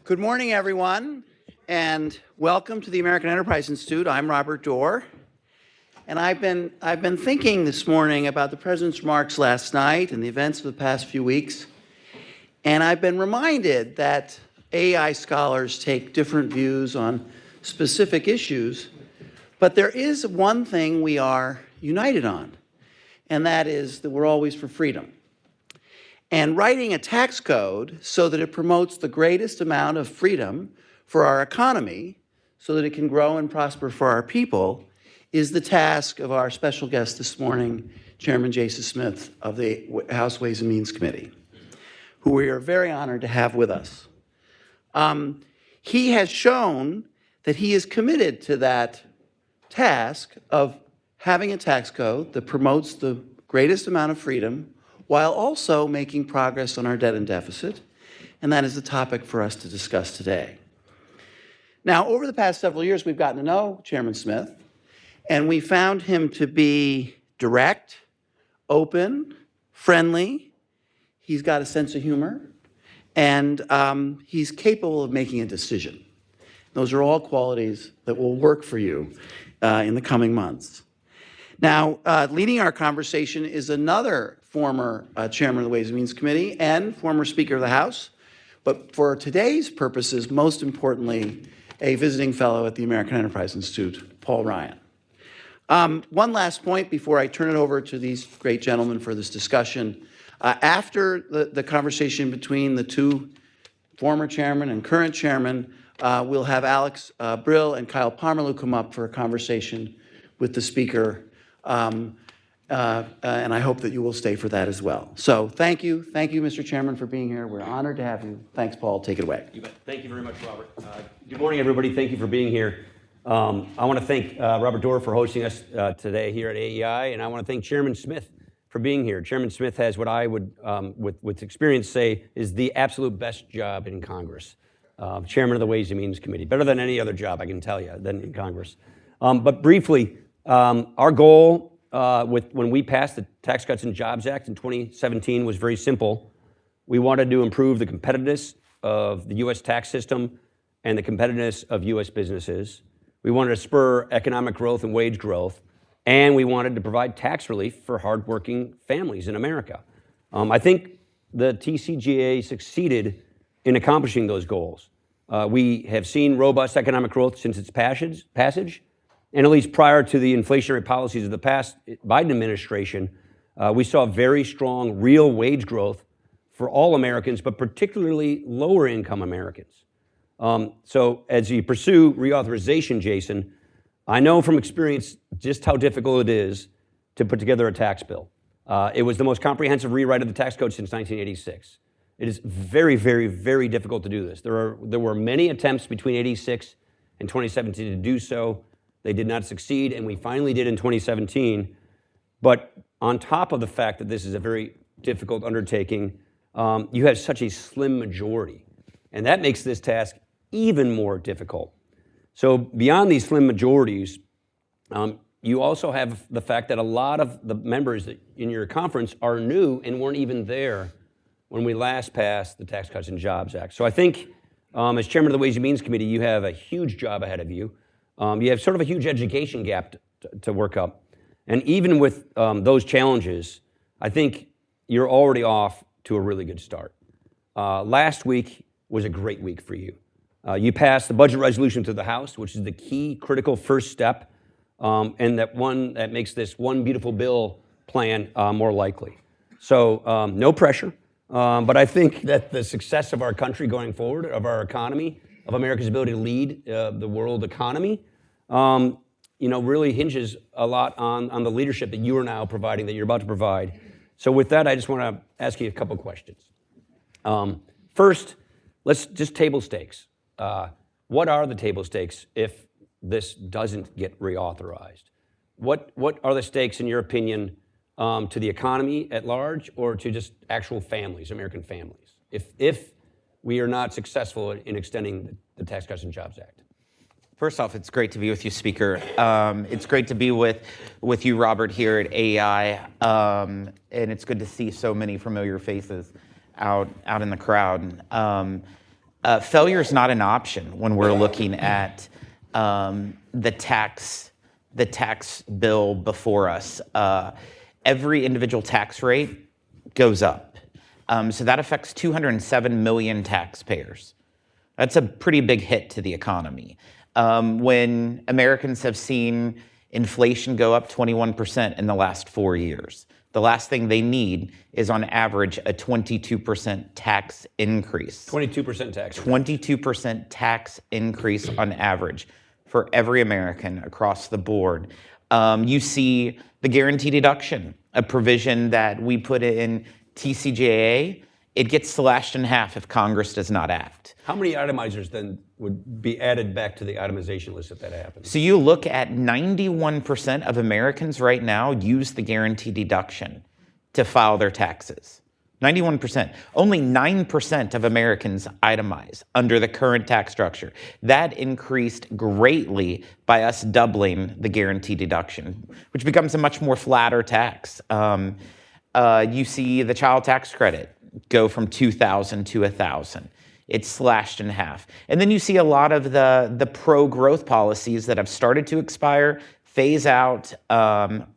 Good morning, everyone, and welcome to the American Enterprise Institute. I'm Robert Doar, and I've been thinking this morning about the President's remarks last night and the events of the past few weeks, and I've been reminded that AI scholars take different views on specific issues, but there is one thing we are united on, and that is that we're always for freedom. And writing a tax code so that it promotes the greatest amount of freedom for our economy so that it can grow and prosper for our people is the task of our special guest this morning, Chairman Jason Smith of the House Ways and Means Committee, who we are very honored to have with us. He has shown that he is committed to that task of having a tax code that promotes the greatest amount of freedom while also making progress on our debt and deficit, and that is the topic for us to discuss today. Now, over the past several years, we've gotten to know Chairman Smith, and we found him to be direct, open, friendly. He's got a sense of humor, and he's capable of making a decision. Those are all qualities that will work for you in the coming months. Now, leading our conversation is another former chairman of the Ways and Means Committee and former Speaker of the House, but for today's purposes, most importantly, a visiting fellow at the American Enterprise Institute, Paul Ryan. One last point before I turn it over to these great gentlemen for this discussion. After the conversation between the two former chairman and current chairman, we'll have Alex Brill and Kyle Pomerleau come up for a conversation with the speaker. And I hope that you will stay for that as well. So thank you, Mr. Chairman, for being here. We're honored to have you. Thanks, Paul. Take it away. You bet. Thank you very much, Robert. Good morning, everybody. Thank you for being here. I want to thank Robert Doar for hosting us today here at AEI, and I want to thank Chairman Smith for being here. Chairman Smith has what I would, with experience, say is the absolute best job in Congress. Chairman of the Ways and Means Committee. Better than any other job, I can tell you, than in Congress. But briefly, our goal when we passed the Tax Cuts and Jobs Act in 2017 was very simple. We wanted to improve the competitiveness of the U.S. tax system and the competitiveness of U.S. businesses. We wanted to spur economic growth and wage growth, and we wanted to provide tax relief for hardworking families in America. I think the TCJA succeeded in accomplishing those goals. We have seen robust economic growth since its passage. And at least prior to the inflationary policies of the past Biden administration, we saw very strong real wage growth for all Americans, but particularly lower income Americans. So as you pursue reauthorization, Jason, I know from experience just how difficult it is to put together a tax bill. It was the most comprehensive rewrite of the tax code since 1986. It is very, very, very difficult to do this. There were many attempts between 86 and 2017 to do so. They did not succeed, and we finally did in 2017. But on top of the fact that this is a very difficult undertaking, you have such a slim majority. And that makes this task even more difficult. So beyond these slim majorities, you also have the fact that a lot of the members in your conference are new and weren't even there when we last passed the Tax Cuts and Jobs Act. So I think as chairman of the Ways and Means Committee, you have a huge job ahead of you. You have sort of a huge education gap to work up. And even with those challenges, I think you're already off to a really good start. Last week was a great week for you. You passed the budget resolution to the House, which is the key critical first step, and that makes this one beautiful bill plan more likely. So no pressure, but I think that the success of our country going forward, of our economy, of America's ability to lead the world economy, really hinges a lot on the leadership that you are now providing, that you're about to provide. So with that, I just want to ask you a couple questions. First, let's just table stakes. What are the table stakes if this doesn't get reauthorized? What are the stakes, in your opinion, to the economy at large or to just actual families, American families, if we are not successful in extending the Tax Cuts and Jobs Act? First off, it's great to be with you, Speaker. It's great to be with you, Robert, here at AEI, and it's good to see so many familiar faces out in the crowd. failure is not an option when we're looking at the tax bill before us. Every individual tax rate goes up. So that affects 207 million taxpayers. That's a pretty big hit to the economy. When Americans have seen inflation go up 21% in the last 4 years, the last thing they need is on average a 22% tax increase. 22% tax. 22% tax increase on average for every American across the board. You see the guaranteed deduction, a provision that we put in TCJA. It gets slashed in half if Congress does not act. How many itemizers then would be added back to the itemization list if that happens? So you look at 91% of Americans right now use the guaranteed deduction to file their taxes. 91%. Only 9% of Americans itemize under the current tax structure. That increased greatly by us doubling the guaranteed deduction, which becomes a much more flatter tax. You see the child tax credit go from $2,000 to $1,000. It's slashed in half. And then you see a lot of the pro-growth policies that have started to expire, phase out,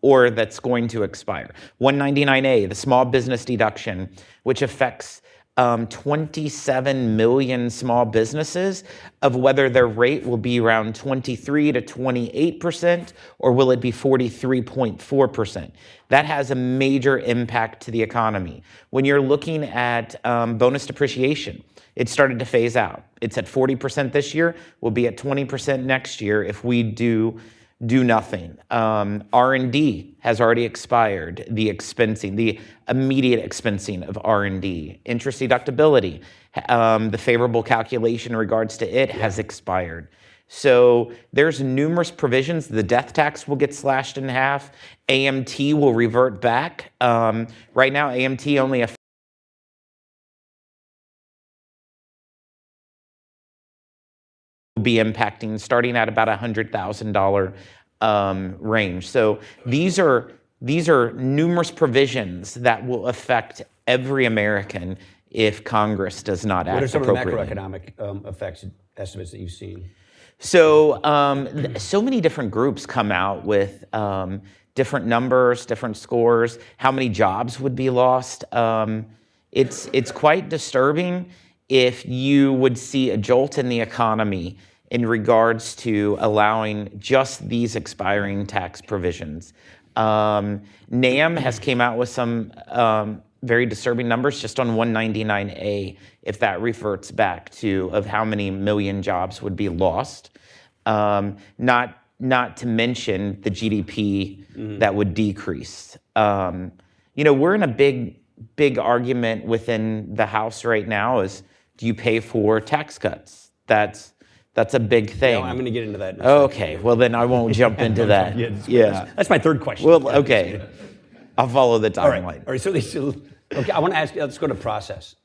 or that's going to expire. 199A, the small business deduction, which affects 27 million small businesses, of whether their rate will be around 23 to 28%, or will it be 43.4%. That has a major impact to the economy. When you're looking at bonus depreciation, it started to phase out. It's at 40% this year, will be at 20% next year if we do nothing. R&D has already expired, the expensing, the immediate expensing of R&D. Interest deductibility, the favorable calculation in regards to it has expired. So there's numerous provisions. The death tax will get slashed in half. AMT will revert back. Right now, AMT only affects be impacting starting at about $100,000 range. So these are numerous provisions that will affect every American if Congress does not act appropriately. What are some of the macroeconomic effects estimates that you've seen? So so many different groups come out with different numbers, different scores, how many jobs would be lost. It's quite disturbing if you would see a jolt in the economy in regards to allowing just these expiring tax provisions. NAM has came out with some very disturbing numbers just on 199A, if that reverts back to of how many million jobs would be lost. Not to mention the GDP that would decrease. We're in a big argument within the House right now is, do you pay for tax cuts? That's a big thing. Yeah, I'm going to get into that. Okay, well then I won't jump into that. Yeah, that's my third question. Well, okay, I'll follow the timeline. All right. So okay, I want to ask you. Let's go to process,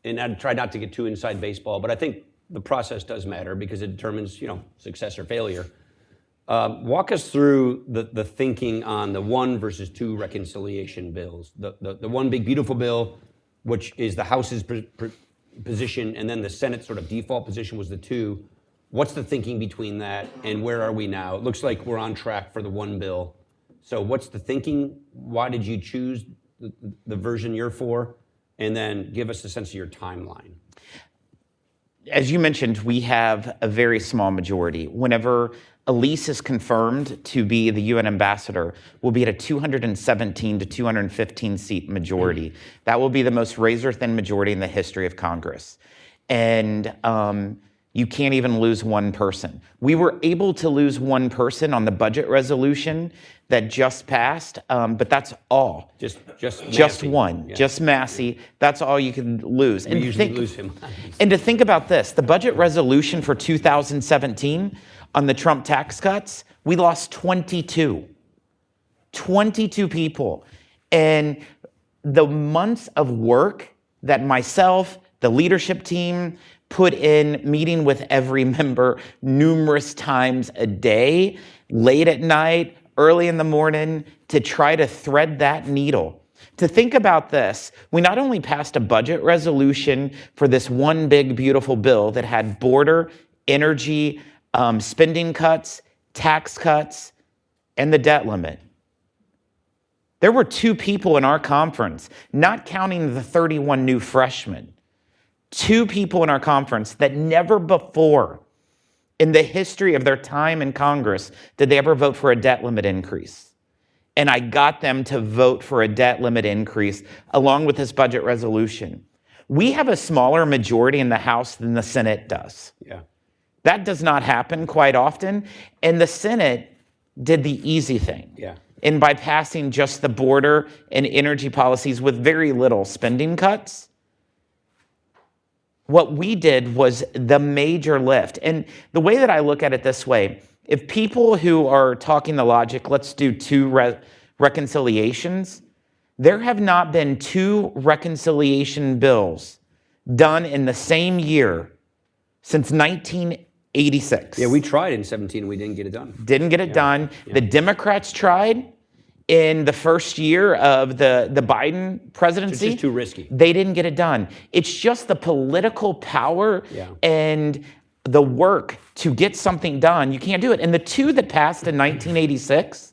and I try not to get too inside baseball, but I think the process does matter because it determines, success or failure. Walk us through the thinking on the 1 versus 2 reconciliation bills. The one big beautiful bill, which is the House's position, and then the Senate sort of default position was the 2. What's the thinking between that, and where are we now? It looks like we're on track for the 1 bill. So what's the thinking? Why did you choose the version you're for? And then give us a sense of your timeline. As you mentioned, we have a very small majority. Whenever Elise is confirmed to be the UN ambassador, we'll be at a 217 to 215 seat majority. That will be the most razor-thin majority in the history of Congress. And you can't even lose one person. We were able to lose one person on the budget resolution that just passed, but that's all. Just one. Yeah. Just Massey. That's all you can lose. We usually lose him. And to think about this, the budget resolution for 2017 on the Trump tax cuts, we lost 22 people. And the months of work that myself, the leadership team, put in meeting with every member numerous times a day, late at night, early in the morning, to try to thread that needle To think about this, we not only passed a budget resolution for this one big, beautiful bill that had border, energy, spending cuts, tax cuts, and the debt limit. There were 2 people in our conference, not counting the 31 new freshmen, 2 people in our conference that never before in the history of their time in Congress did they ever vote for a debt limit increase. And I got them to vote for a debt limit increase along with this budget resolution. We have a smaller majority in the House than the Senate does. Yeah. That does not happen quite often. And the Senate did the easy thing. Yeah. And by passing just the border and energy policies with very little spending cuts, what we did was the major lift. And the way that I look at it this way, if people who are talking the logic, let's do 2 reconciliations, there have not been 2 reconciliation bills done in the same year since 1986. Yeah, we tried in 17 and we didn't get it done. Didn't get it done. Yeah. The Democrats tried in the first year of the Biden presidency. It's just too risky. They didn't get it done. It's just the political power and the work to get something done. You can't do it. And the 2 that passed in 1986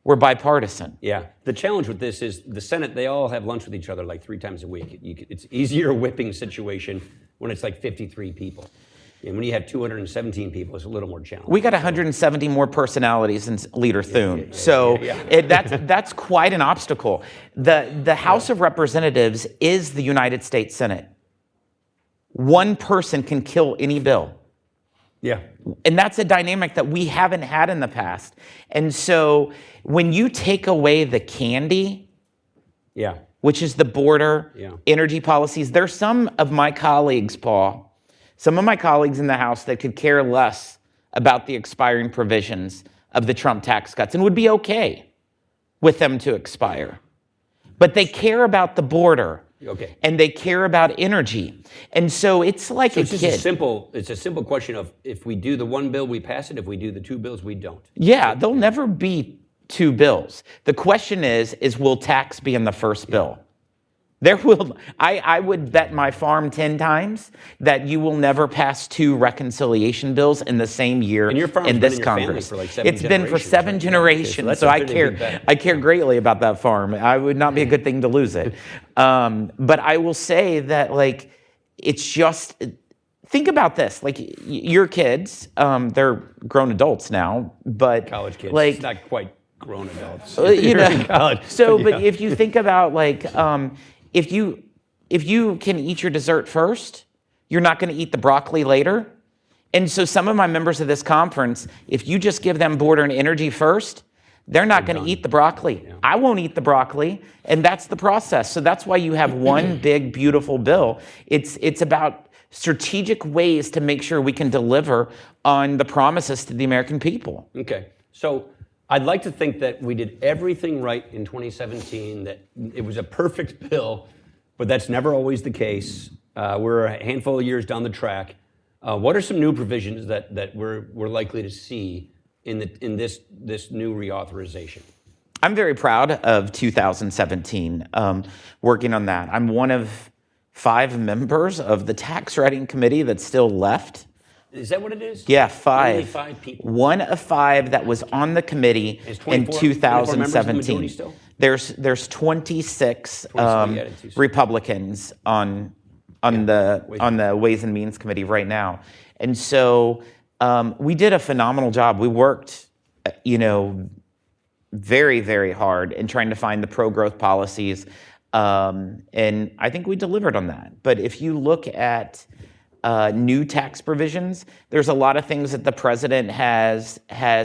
were bipartisan. Yeah. The challenge with this is the Senate, they all have lunch with each other like 3 times a week. It's easier whipping situation when it's like 53 people. And when you have 217 people, it's a little more challenging. We got 170 more personalities than Leader Thune. That's quite an obstacle. The House of Representatives is the United States Senate. One person can kill any bill. Yeah. And that's a dynamic that we haven't had in the past. And so when you take away the candy, which is the border, energy policies, there's some of my colleagues, Paul, some of my colleagues in the House that could care less about the expiring provisions of the Trump tax cuts and would be okay with them to expire. But they care about the border. Okay. And they care about energy. And so it's like it's a simple question of if we do the one bill, we pass it. If we do the 2 bills, we don't. Yeah, there'll never be 2 bills. The question is will tax be in the first bill? There will. I would bet my farm 10 times that you will never pass 2 reconciliation bills in the same year and your farm's in this been in your Congress. Family for like 7 it's been for 7 right? generations, Okay, so I care greatly about that farm. I would not be a good thing to lose it. But I will say that like it's just think about this. Like your kids, they're grown adults now, but college kids, like it's not quite grown adults. College, but if you think about like. If you can eat your dessert first, you're not going to eat the broccoli later. And so some of my members of this conference, if you just give them border and energy first, they're not going to eat the broccoli. Yeah. I won't eat the broccoli, and that's the process. So that's why you have one big, beautiful bill. It's about strategic ways to make sure we can deliver on the promises to the American people. Okay. So I'd like to think that we did everything right in 2017, that it was a perfect bill, but that's never always the case. We're a handful of years down the track. What are some new provisions that we're likely to see in this new reauthorization? I'm very proud of 2017, working on that. I'm one of 5 members of the tax writing committee that's still left. Is that what it is? Yeah, 5. Only 5 people. One of 5 that was on the committee in 2017. Still? There's 26 Republicans on the Ways and Means Committee right now, and so we did a phenomenal job. We worked, very, very hard in trying to find the pro-growth policies, and I think we delivered on that. But if you look at new tax provisions, there's a lot of things that the president has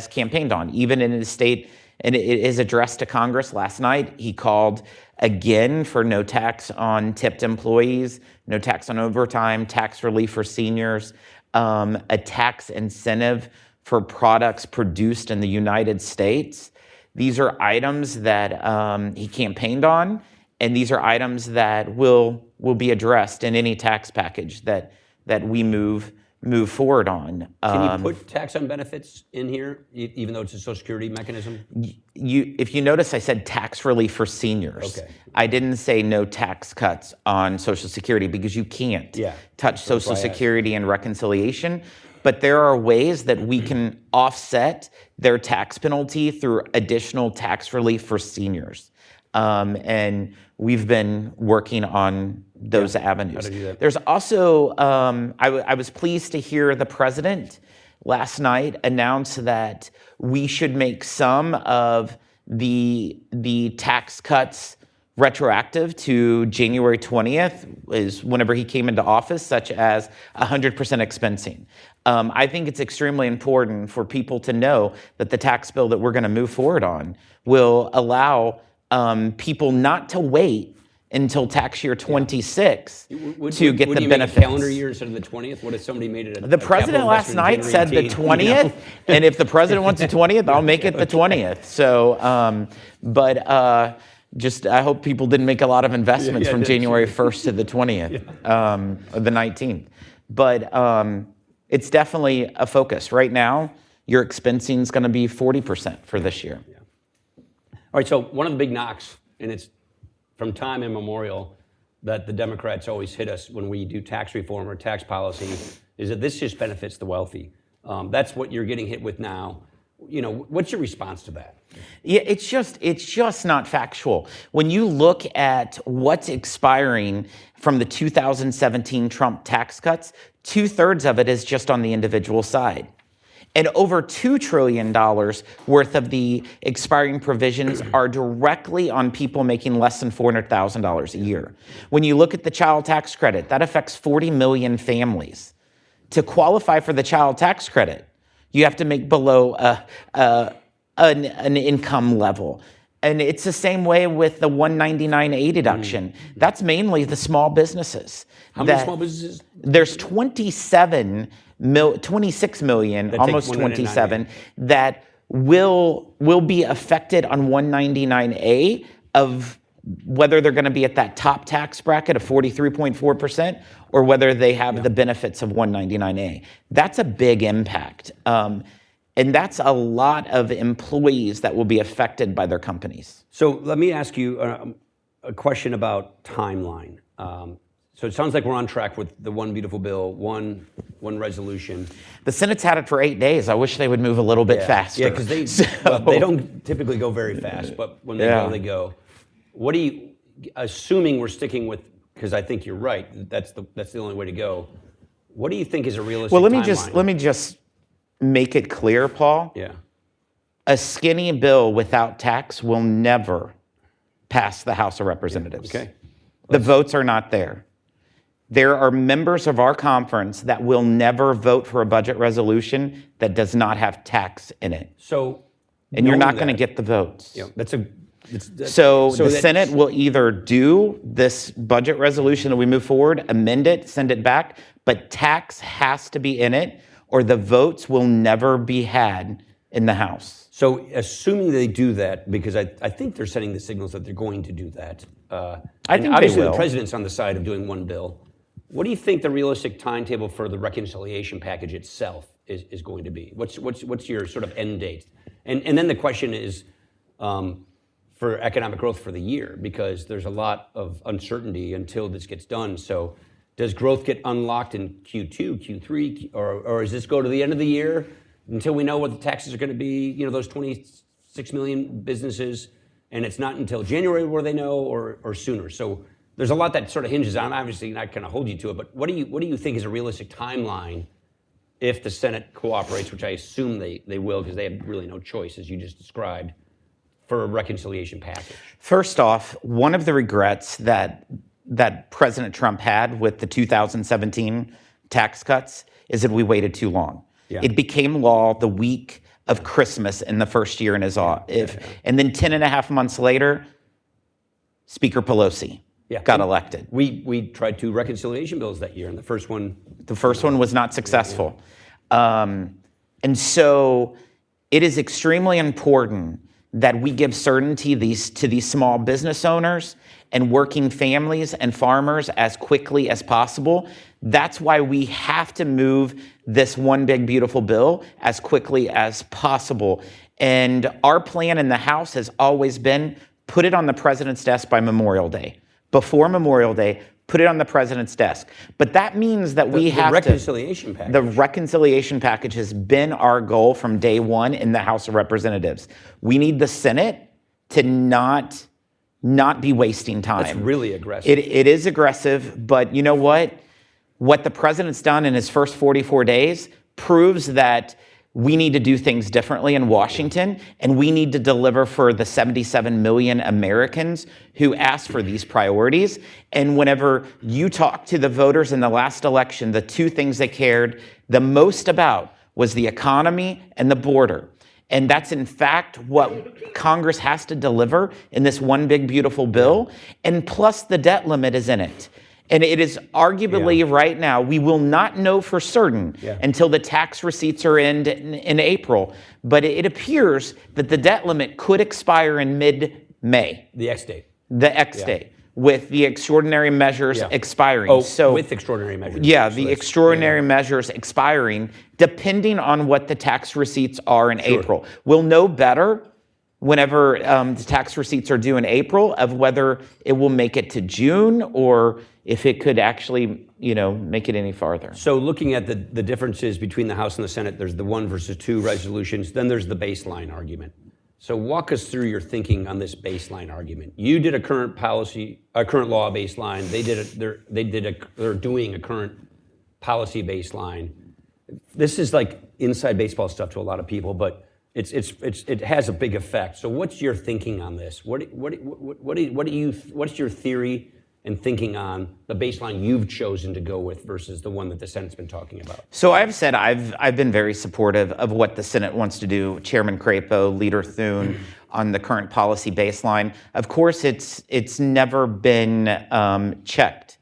campaigned on, even in his state, and it is addressed to Congress last night. He called again for no tax on tipped employees, no tax on overtime, tax relief for seniors, a tax incentive for products produced in the United States. These are items that he campaigned on, and these are items that will be addressed in any tax package that we move move forward on. Can you put tax on benefits in here, even though it's a Social Security mechanism? If you notice, I said tax relief for seniors. Okay. I didn't say no tax cuts on Social Security because you can't touch Social Security and reconciliation. But there are ways that we can offset their tax penalty through additional tax relief for seniors. And we've been working on those avenues. How to do that. There's also, I was pleased to hear the president last night announce that we should make some of the tax cuts retroactive to January 20th, is whenever he came into office, such as 100% expensing. I think it's extremely important for people to know that the tax bill that we're going to move forward on will allow people not to wait until tax year 26 to get the benefits. Make a calendar year instead of the 20th? What if somebody made it The president last night said the 20th, and if the president wants the 20th, I'll make it the 20th. So, just I hope people didn't make a lot of investments from January 1st to the 20th, or the 19th. But it's definitely a focus. Right now, your expensing is going to be 40% for this year. Yeah. All right, so one of the big knocks, and it's from time immemorial that the Democrats always hit us when we do tax reform or tax policy, is that this just benefits the wealthy. That's what you're getting hit with now. You know, what's your response to that? Yeah, it's just not factual. When you look at what's expiring from the 2017 Trump tax cuts, 2/3 of it is just on the individual side. And over $2 trillion worth of the expiring provisions are directly on people making less than $400,000 a year. When you look at the child tax credit, that affects 40 million families. To qualify for the child tax credit, you have to make below an income level. And it's the same way with the 199A deduction. That's mainly the small businesses. How many small businesses? There's 26 million, almost 27, that will be affected on 199A of whether they're going to be at that top tax bracket of 43.4% or whether they have the benefits of 199A. That's a big impact. And that's a lot of employees that will be affected by their companies. So let me ask you a question about timeline. So it sounds like we're on track with the one beautiful bill, one resolution. The Senate's had it for 8 days. I wish they would move a little bit faster. Yeah, because they don't typically go very fast, but when they go, they go. What do you, assuming we're sticking with, because I think you're right, that's the only way to go. What do you think is a realistic timeline? Let me just make it clear, Paul. Yeah. A skinny bill without tax will never pass the House of Representatives. Okay. The votes are not there. There are members of our conference that will never vote for a budget resolution that does not have tax in it. So, and you're not going to get the votes. Yeah, So the Senate will either do this budget resolution that we move forward, amend it, send it back, but tax has to be in it, or the votes will never be had in the House. So assuming they do that, because I think they're sending the signals that they're going to do that. I think obviously they will. The president's on the side of doing one bill. What do you think the realistic timetable for the reconciliation package itself is going to be? What's your sort of end date? And then the question is for economic growth for the year, because there's a lot of uncertainty until this gets done. So does growth get unlocked in Q2, Q3, or does this go to the end of the year until we know what the taxes are going to be, you know, those 26 million businesses, and it's not until January where they know, or sooner? So there's a lot that sort of hinges on, obviously not going to hold you to it, but what do you think is a realistic timeline if the Senate cooperates, which I assume they will, because they have really no choice, as you just described, for a reconciliation package? First off, one of the regrets that President Trump had with the 2017 tax cuts is that we waited too long. Yeah. It became law the week of Christmas in the first year in his office. And then 10 and a half months later, Speaker Pelosi got elected. We tried 2 reconciliation bills that year, and the first one was not successful. And so it is extremely important that we give certainty to these small business owners and working families and farmers as quickly as possible. That's why we have to move this one big beautiful bill as quickly as possible. And our plan in the House has always been put it on the president's desk by Memorial Day. Before Memorial Day, put it on the president's desk. But that means that we have the reconciliation package. The reconciliation package has been our goal from day one in the House of Representatives. We need the Senate to not be wasting time. That's really aggressive. It is aggressive, but you know what? What the president's done in his first 44 days proves that we need to do things differently in Washington, and we need to deliver for the 77 million Americans who asked for these priorities. And whenever you talk to the voters in the last election, the two things they cared the most about was the economy and the border. And that's in fact what Congress has to deliver in this one big beautiful bill. And plus the debt limit is in it. And it is arguably right now, we will not know for certain until the tax receipts are in April. But it appears that the debt limit could expire in mid-May. The X date. The X date, with the extraordinary measures expiring. Oh, so, with extraordinary measures. Yeah, the extraordinary measures expiring, depending on what the tax receipts are in April. We'll know better whenever the tax receipts are due in April of whether it will make it to June or if it could actually, make it any farther. So looking at the differences between the House and the Senate, there's the 1 versus 2 resolutions, then there's the baseline argument. So walk us through your thinking on this baseline argument. You did a current law baseline. They're doing a current policy baseline. This is like inside baseball stuff to a lot of people, but it has a big effect. So what's your thinking on this? What's your theory and thinking on the baseline you've chosen to go with versus the one that the Senate's been talking about? So I've said I've been very supportive of what the Senate wants to do. Chairman Crapo, Leader Thune, on the current policy baseline. Of course, it's never been checked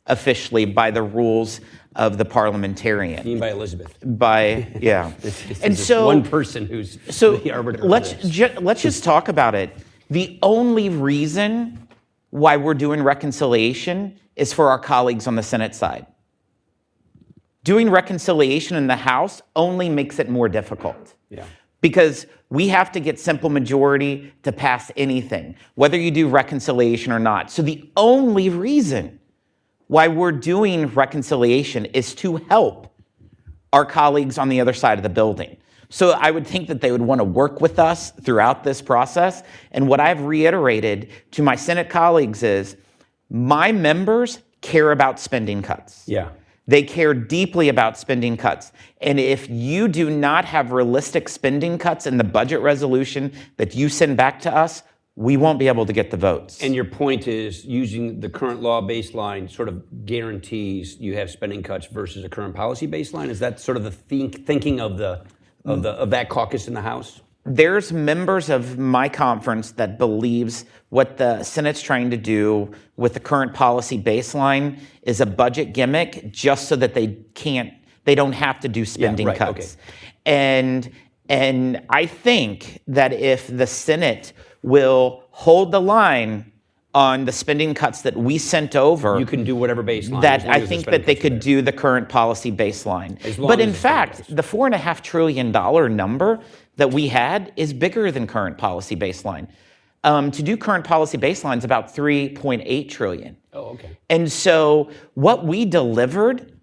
officially by the rules of the parliamentarian. You mean by Elizabeth? And so one person who's the arbiter. Let's just talk about it. The only reason why we're doing reconciliation is for our colleagues on the Senate side. Doing reconciliation in the House only makes it more difficult. Because we have to get simple majority to pass anything, whether you do reconciliation or not. So the only reason why we're doing reconciliation is to help our colleagues on the other side of the building. So I would think that they would want to work with us throughout this process. And what I've reiterated to my Senate colleagues is my members care about spending cuts. They care deeply about spending cuts. And if you do not have realistic spending cuts in the budget resolution that you send back to us, we won't be able to get the votes. And your point is using the current law baseline sort of guarantees you have spending cuts versus a current policy baseline? Is that sort of the thinking of that caucus in the House? There's members of my conference that believes what the Senate's trying to do with the current policy baseline is a budget gimmick just so that they don't have to do spending cuts. And I think that if the Senate will hold the line on the spending cuts that we sent over, you can do whatever baseline. That I think that they could do the current policy baseline. But in fact, the $4.5 trillion number that we had is bigger than current policy baseline. To do current policy baseline is about $3.8 trillion. And so what we delivered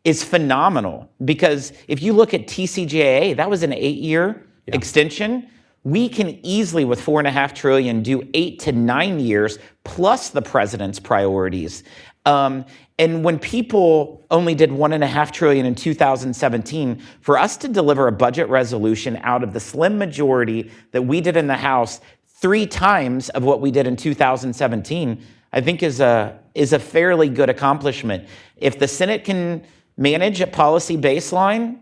is phenomenal, because if you look at TCJA, that was an 8-year extension. We can easily, with $4.5 trillion, do 8 to 9 years plus the president's priorities. And when people only did $1.5 trillion in 2017, for us to deliver a budget resolution out of the slim majority that we did in the House, 3 times of what we did in 2017, I think is a fairly good accomplishment. If the Senate can manage a policy baseline,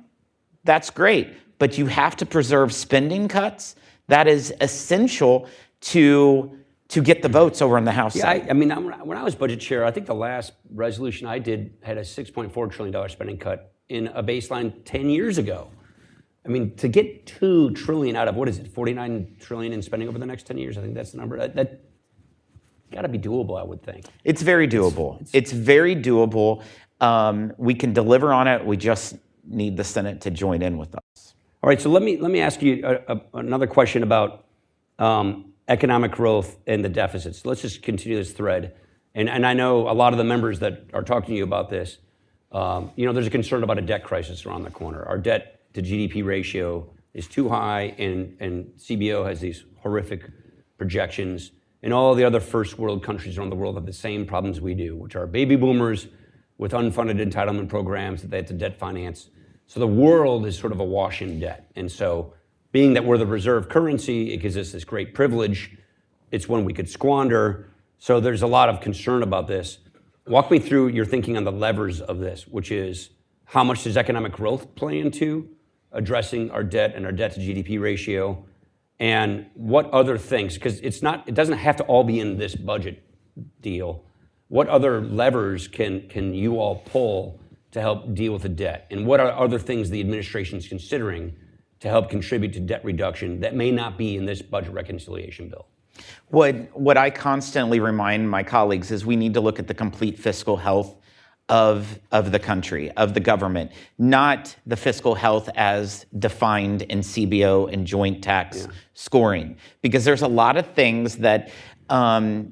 that's great. But you have to preserve spending cuts. That is essential to get the votes over on the House side. I mean, when I was budget chair, I think the last resolution I did had a $6.4 trillion spending cut in a baseline 10 years ago. I mean, to get $2 trillion out of, what is it, $49 trillion in spending over the next 10 years, I think that's the number, that got to be doable, I would think. It's very doable. It's very doable. We can deliver on it. We just need the Senate to join in with us. All right, so let me ask you another question about economic growth and the deficits. Let's just continue this thread. And I know a lot of the members that are talking to you about this, there's a concern about a debt crisis around the corner. Our debt to GDP ratio is too high, and CBO has these horrific projections. And all the other first world countries around the world have the same problems we do, which are baby boomers with unfunded entitlement programs that they have to debt finance. So the world is sort of awash in debt. And so being that we're the reserve currency, it gives us this great privilege. It's one we could squander. So there's a lot of concern about this. Walk me through your thinking on the levers of this, which is how much does economic growth play into addressing our debt and our debt to GDP ratio? And what other things, because it doesn't have to all be in this budget deal. What other levers can you all pull to help deal with the debt? And what are other things the administration is considering to help contribute to debt reduction that may not be in this budget reconciliation bill? What I constantly remind my colleagues is we need to look at the complete fiscal health of the country, of the government, not the fiscal health as defined in CBO and joint tax scoring. Because there's a lot of things that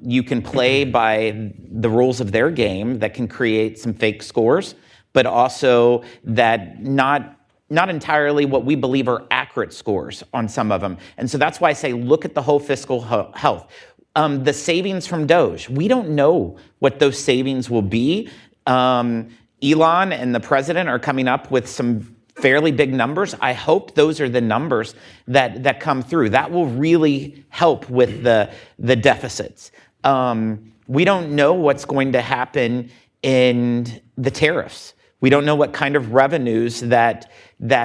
you can play by the rules of their game that can create some fake scores, but also that not entirely what we believe are accurate scores on some of them. And so that's why I say look at the whole fiscal health. The savings from DOGE, we don't know what those savings will be. Elon and the president are coming up with some fairly big numbers. I hope those are the numbers that come through. That will really help with the deficits. We don't know what's going to happen in the tariffs. We don't know what kind of revenues that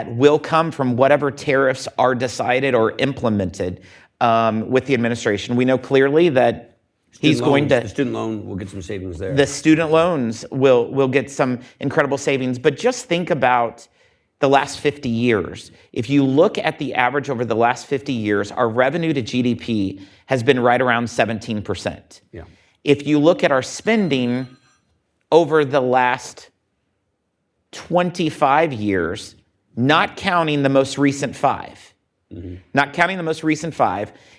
will come from whatever tariffs are decided or implemented with the administration. We know clearly that the student loan will get some savings there. The student loans will get some incredible savings. But just think about the last 50 years. If you look at the average over the last 50 years, our revenue to GDP has been right around 17%. Yeah. If you look at our spending over the last 25 years, not counting the most recent five,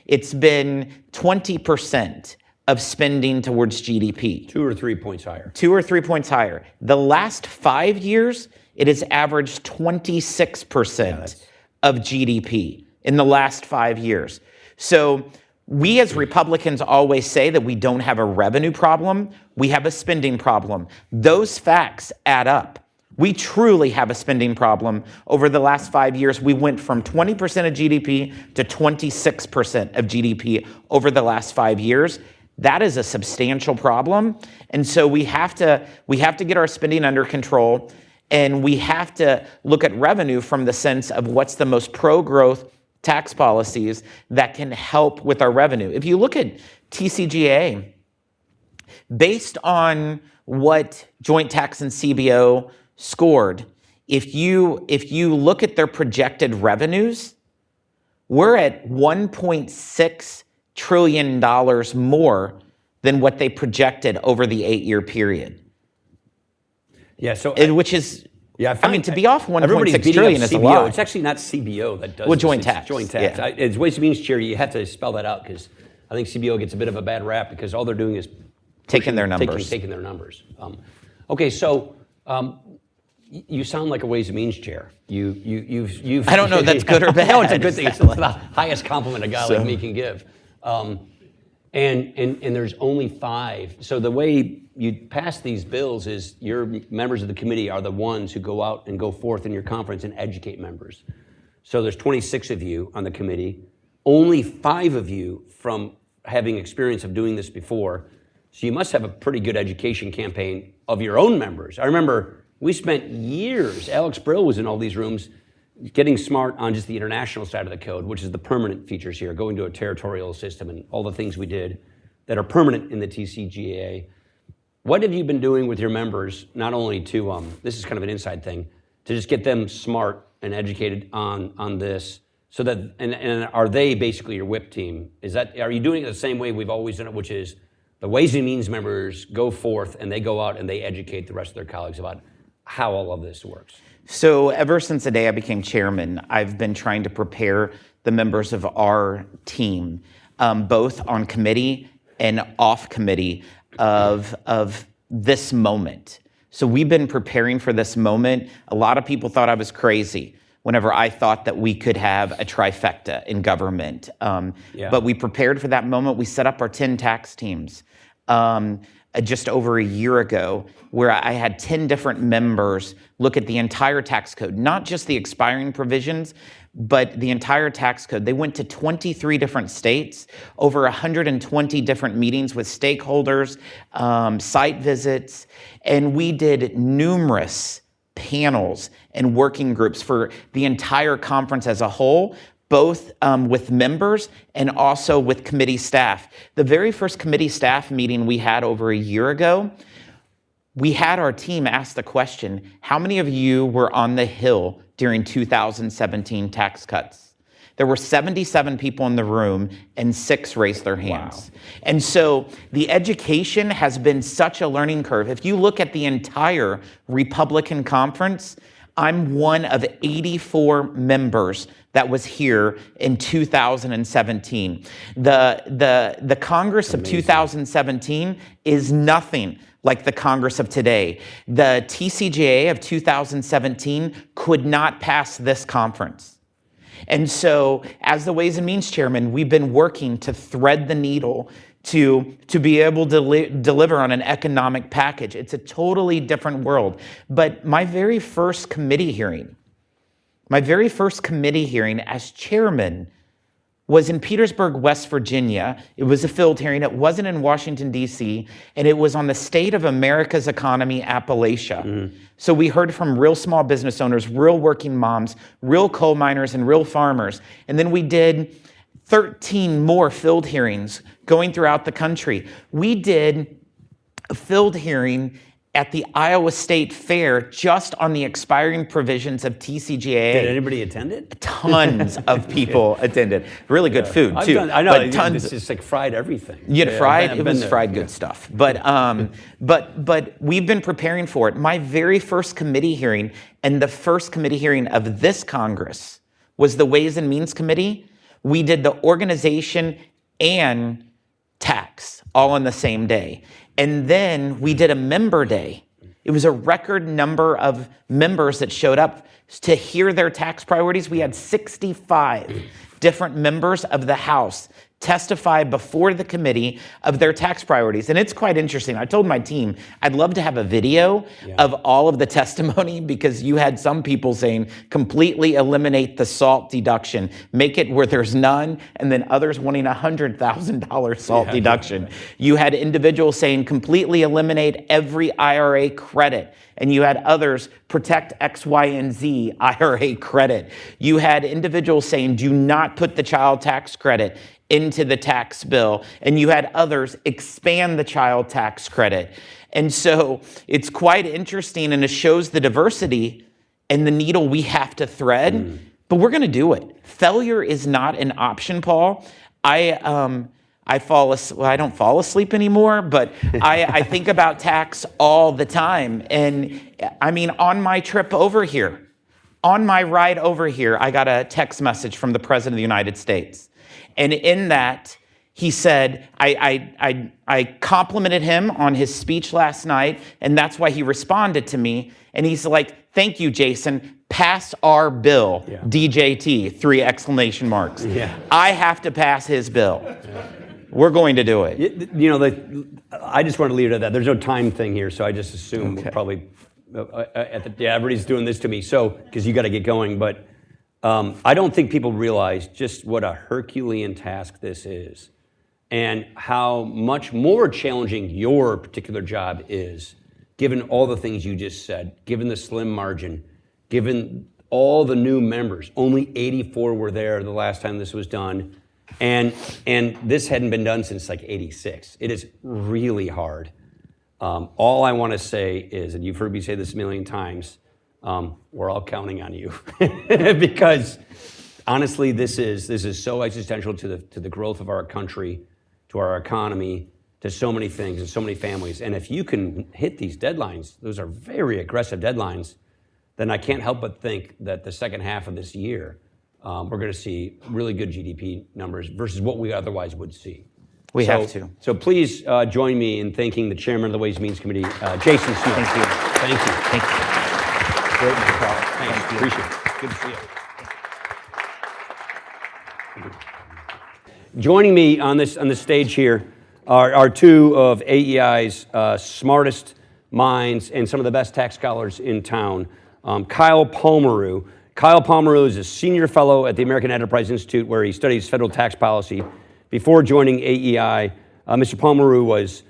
it's been 20% of spending towards GDP. 2 or 3 points higher. 2 or 3 points higher. The last 5 years, it has averaged 26% of GDP in the last 5 years. So we as Republicans always say that we don't have a revenue problem, we have a spending problem. Those facts add up. We truly have a spending problem. Over the last 5 years, we went from 20% of GDP to 26% of GDP over the last 5 years. That is a substantial problem. And so we have to get our spending under control, and we have to look at revenue from the sense of what's the most pro-growth tax policies that can help with our revenue. If you look at TCJA, based on what joint tax and CBO scored, if you look at their projected revenues, we're at $1.6 trillion more than what they projected over the 8-year period. Yeah, so which is, yeah, I mean, to be off $1.6 trillion is a lot. It's actually not CBO that does joint this. tax. Joint tax. Yeah. As Ways and Means Chair, you have to spell that out because I think CBO gets a bit of a bad rap because all they're doing is taking their numbers. Taking their numbers. Okay, so you sound like a Ways and Means Chair. You've. I don't know if that's good or bad. No, it's a good thing. It's the highest compliment a guy like me can give. And there's only 5. So the way you pass these bills is your members of the committee are the ones who go out and go forth in your conference and educate members. So there's 26 of you on the committee, only 5 of you from having experience of doing this before. So you must have a pretty good education campaign of your own members. I remember we spent years, Alex Brill was in all these rooms, getting smart on just the international side of the code, which is the permanent features here, going to a territorial system and all the things we did that are permanent in the TCJA. What have you been doing with your members, not only to, this is kind of an inside thing, to just get them smart and educated on this, so that and are they basically your whip team? Are you doing it the same way we've always done it, which is the Ways and Means members go forth and they go out and they educate the rest of their colleagues about how all of this works? So ever since the day I became chairman, I've been trying to prepare the members of our team, both on committee and off committee, of this moment. So we've been preparing for this moment. A lot of people thought I was crazy whenever I thought that we could have a trifecta in government. But we prepared for that moment. We set up our 10 tax teams just over a year ago, where I had 10 different members look at the entire tax code, not just the expiring provisions, but the entire tax code. They went to 23 different states, over 120 different meetings with stakeholders, site visits, and we did numerous panels and working groups for the entire conference as a whole, both with members and also with committee staff. The very first committee staff meeting we had over a year ago, we had our team ask the question, how many of you were on the Hill during 2017 tax cuts? There were 77 people in the room and 6 raised their hands. Wow. And so the education has been such a learning curve. If you look at the entire Republican conference, I'm one of 84 members that was here in 2017. The Congress of 2017 is nothing like the Congress of today. The TCJA of 2017 could not pass this conference. And so, as the Ways and Means Chairman, we've been working to thread the needle to be able to deliver on an economic package. It's a totally different world. But my very first committee hearing as chairman was in Petersburg, West Virginia. It was a field hearing. It wasn't in Washington, D.C., and it was on the state of America's economy, Appalachia. Mm-hmm. So we heard from real small business owners, real working moms, real coal miners, and real farmers. And then we did 13 more field hearings going throughout the country. We did a field hearing at the Iowa State Fair just on the expiring provisions of TCJA. Did anybody attend it? Tons of people attended. Really good food, too. I know, but tons. It's just like fried everything. It was fried good stuff. But we've been preparing for it. My very first committee hearing, and the first committee hearing of this Congress, was the Ways and Means Committee. We did the organization and tax all on the same day. And then we did a member day. It was a record number of members that showed up to hear their tax priorities. We had 65 different members of the House testify before the committee of their tax priorities. And it's quite interesting. I told my team, I'd love to have a video of all of the testimony, because you had some people saying, completely eliminate the SALT deduction, make it where there's none, and then others wanting $100,000 SALT deduction. You had individuals saying, completely eliminate every IRA credit. And you had others, protect X, Y, and Z IRA credit. You had individuals saying, do not put the child tax credit into the tax bill. And you had others, expand the child tax credit. And so it's quite interesting, and it shows the diversity and the needle we have to thread, but we're gonna do it. Failure is not an option, Paul. I don't fall asleep anymore, but I think about tax all the time. And I mean, on my trip over here, on my ride over here, I got a text message from the President of the United States. And in that, he said, I complimented him on his speech last night, and that's why he responded to me. And he's like, thank you, Jason. Pass our bill, DJT, 3 exclamation marks. Yeah. I have to pass his bill. Yeah. We're going to do it. I just want to leave it at that. There's no time thing here, so I just assume we'll probably, everybody's doing this to me, so, because you got to get going. But I don't think people realize just what a Herculean task this is, and how much more challenging your particular job is, given all the things you just said, given the slim margin, given all the new members. Only 84 were there the last time this was done. And this hadn't been done since like 86. It is really hard. All I want to say is, and you've heard me say this a million times, we're all counting on you because honestly, this is so existential to the growth of our country, to our economy, to so many things and so many families. And if you can hit these deadlines, those are very aggressive deadlines, then I can't help but think that the second half of this year, we're going to see really good GDP numbers versus what we otherwise would see. We have to. So please join me in thanking the chairman of the Ways and Means Committee, Jason Smith. Thank you. Thank you. Thank you. Great, Mr. Carl. Thanks. Appreciate it. Good to see you. Joining me on this stage here are two of AEI's smartest minds and some of the best tax scholars in town. Kyle Pomerleau. Kyle Pomerleau is a senior fellow at the American Enterprise Institute, where he studies federal tax policy. Before joining AEI, Mr. Pomerleau was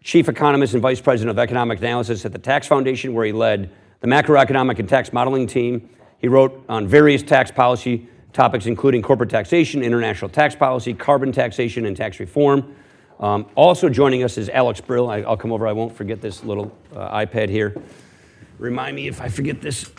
chief economist and vice president of economic analysis at the Tax Foundation, where he led the macroeconomic and tax modeling team. He wrote on various tax policy topics, including corporate taxation, international tax policy, carbon taxation, and tax reform. Also joining us is Alex Brill. I'll come over. I won't forget this little iPad here. Remind me if I forget this.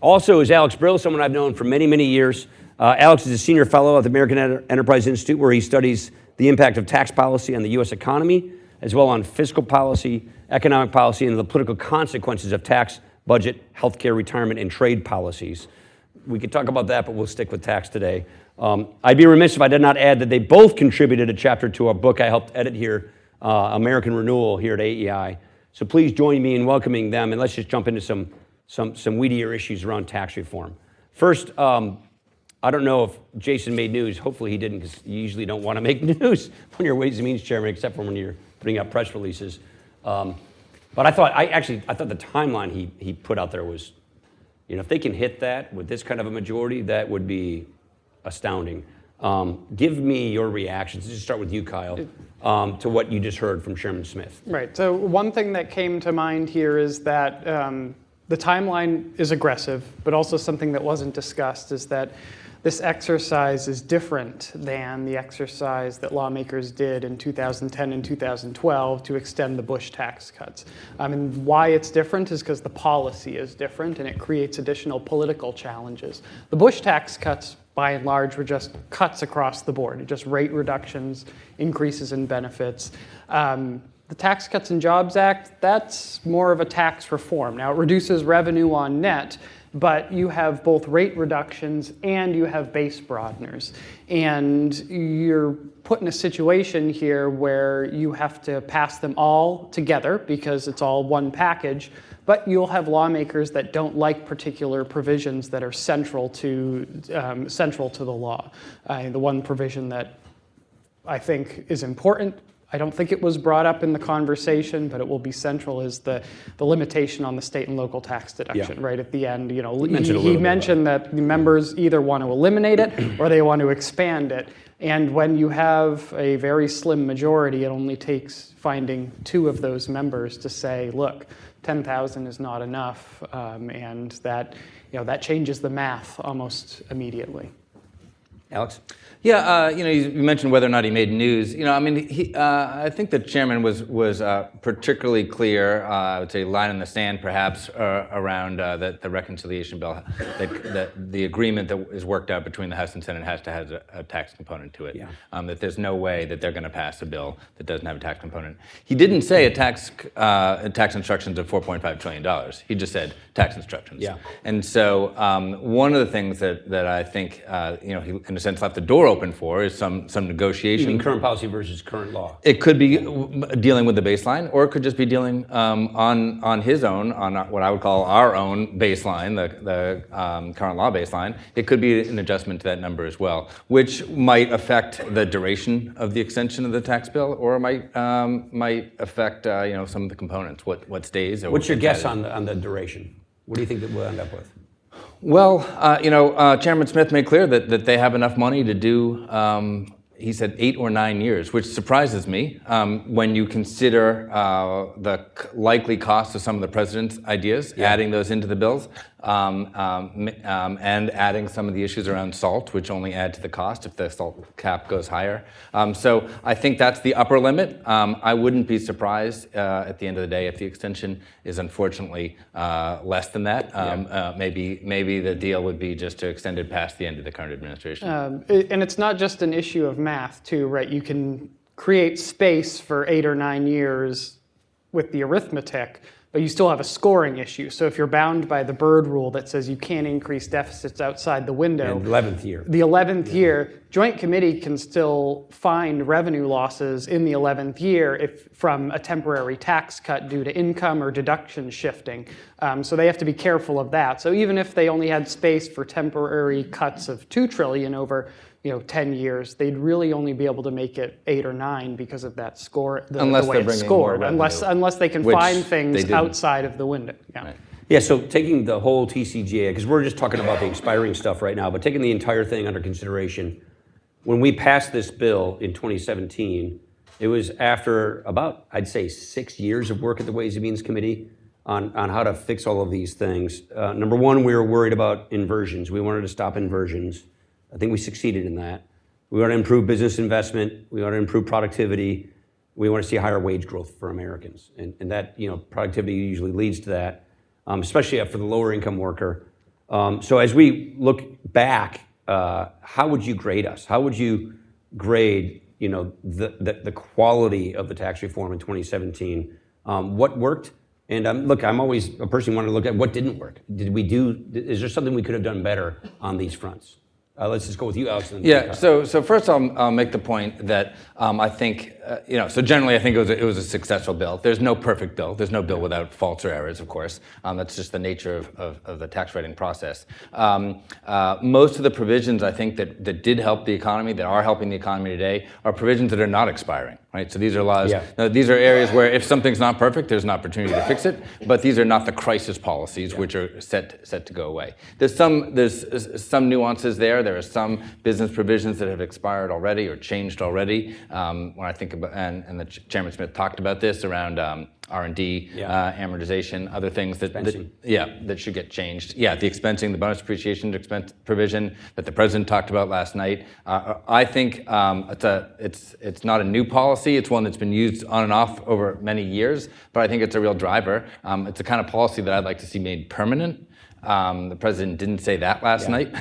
Also is Alex Brill, someone I've known for many, many years. Alex is a senior fellow at the American Enterprise Institute, where he studies the impact of tax policy on the U.S. economy, as well on fiscal policy, economic policy, and the political consequences of tax, budget, healthcare, retirement, and trade policies. We could talk about that, but we'll stick with tax today. I'd be remiss if I did not add that they both contributed a chapter to a book I helped edit here, American Renewal, here at AEI. So please join me in welcoming them, and let's just jump into some weedier issues around tax reform. First, I don't know if Jason made news. Hopefully he didn't, because you usually don't want to make news when you're Ways and Means Chairman, except for when you're putting out press releases. But I thought the timeline he put out there was, if they can hit that with this kind of a majority, that would be astounding. Give me your reactions. Let's just start with you, Kyle, to what you just heard from Chairman Smith. Right. So one thing that came to mind here is that the timeline is aggressive, but also something that wasn't discussed is that this exercise is different than the exercise that lawmakers did in 2010 and 2012 to extend the Bush tax cuts. And why it's different is because the policy is different, and it creates additional political challenges. The Bush tax cuts, by and large, were just cuts across the board, just rate reductions, increases in benefits. The Tax Cuts and Jobs Act, that's more of a tax reform. Now, it reduces revenue on net, but you have both rate reductions and you have base broadeners. And you're put in a situation here where you have to pass them all together because it's all one package, but you'll have lawmakers that don't like particular provisions that are central to the law. The one provision that I think is important, I don't think it was brought up in the conversation, but it will be central, is the limitation on the state and local tax deduction. Right at the end. He mentioned that the members either want to eliminate it or they want to expand it. And when you have a very slim majority, it only takes finding two of those members to say, look, 10,000 is not enough, and that that changes the math almost immediately. Alex? Yeah, you mentioned whether or not he made news. I think the chairman was particularly clear, I would say line in the sand perhaps, around the reconciliation bill, that the agreement that is worked out between the House and Senate has to have a tax component to it. Yeah. That there's no way that they're going to pass a bill that doesn't have a tax component. He didn't say tax instructions of $4.5 trillion. He just said tax instructions. Yeah. And so one of the things that I think he, in a sense, left the door open for is some negotiation. You mean current policy versus current law? It could be dealing with the baseline, or it could just be dealing on his own, on what I would call our own baseline, the current law baseline. It could be an adjustment to that number as well, which might affect the duration of the extension of the tax bill, or might affect some of the components, what stays. Or what's your guess on the duration? What do you think that we'll end up with? Well, Chairman Smith made clear that they have enough money to do he said 8 or 9 years, which surprises me when you consider the likely cost of some of the president's ideas, adding those into the bills, and adding some of the issues around SALT, which only add to the cost if the SALT cap goes higher. So I think that's the upper limit. I wouldn't be surprised at the end of the day if the extension is unfortunately less than that. Maybe the deal would be just to extend it past the end of the current administration. And it's not just an issue of math, too, right? You can create space for 8 or 9 years with the arithmetic, but you still have a scoring issue. So if you're bound by the Byrd rule that says you can't increase deficits outside the window, And 11th year. the 11th year, Joint Committee can still find revenue losses in the 11th year if from a temporary tax cut due to income or deduction shifting. So they have to be careful of that. So even if they only had space for temporary cuts of $2 trillion over 10 years, they'd really only be able to make it 8 or 9 because of that score, the way they're it's bringing more scored, revenue, unless they can which find they things didn't. outside of the window. Yeah. Right. Yeah, so taking the whole TCJA, because we're just talking about the expiring stuff right now, but taking the entire thing under consideration, when we passed this bill in 2017, it was after about, I'd say, 6 years of work at the Ways and Means Committee on how to fix all of these things. Number one, we were worried about inversions. We wanted to stop inversions. I think we succeeded in that. We want to improve business investment. We want to improve productivity. We want to see higher wage growth for Americans. And that, productivity usually leads to that, especially for the lower income worker. So as we look back, how would you grade us? How would you grade, the quality of the tax reform in 2017? What worked? And look, I'm always a person who wanted to look at what didn't work. Is there something we could have done better on these fronts? Let's just go with you, Alex. Yeah. So first, I'll make the point that I think So generally, I think it was a successful bill. There's no perfect bill. There's no bill without faults or errors, of course. That's just the nature of the tax writing process. Most of the provisions I think that did help the economy, that are helping the economy today, are provisions that are not expiring. Right. So these are laws. Yeah. Now, these are areas where if something's not perfect, there's an opportunity to fix it. But these are not the crisis policies which are set to go away. There's some nuances there. There are some business provisions that have expired already or changed already. When I think about and the Chairman Smith talked about this around R&D, amortization, other things that should get changed. Yeah, the expensing, the bonus depreciation expense provision that the President talked about last night. I think it's not a new policy. It's one that's been used on and off over many years, but I think it's a real driver. It's the kind of policy that I'd like to see made permanent. The President didn't say that last night.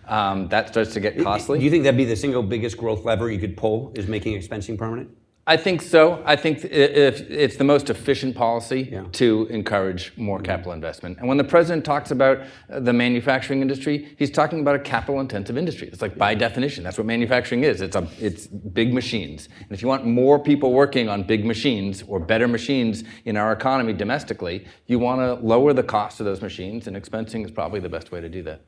That starts to get costly. Do you think that'd be the single biggest growth lever you could pull, is making expensing permanent? I think so. I think if it's the most efficient policy to encourage more capital investment. And when the President talks about the manufacturing industry, he's talking about a capital-intensive industry. It's like by definition, that's what manufacturing is. It's big machines. And if you want more people working on big machines or better machines in our economy domestically, you want to lower the cost of those machines, and expensing is probably the best way to do that.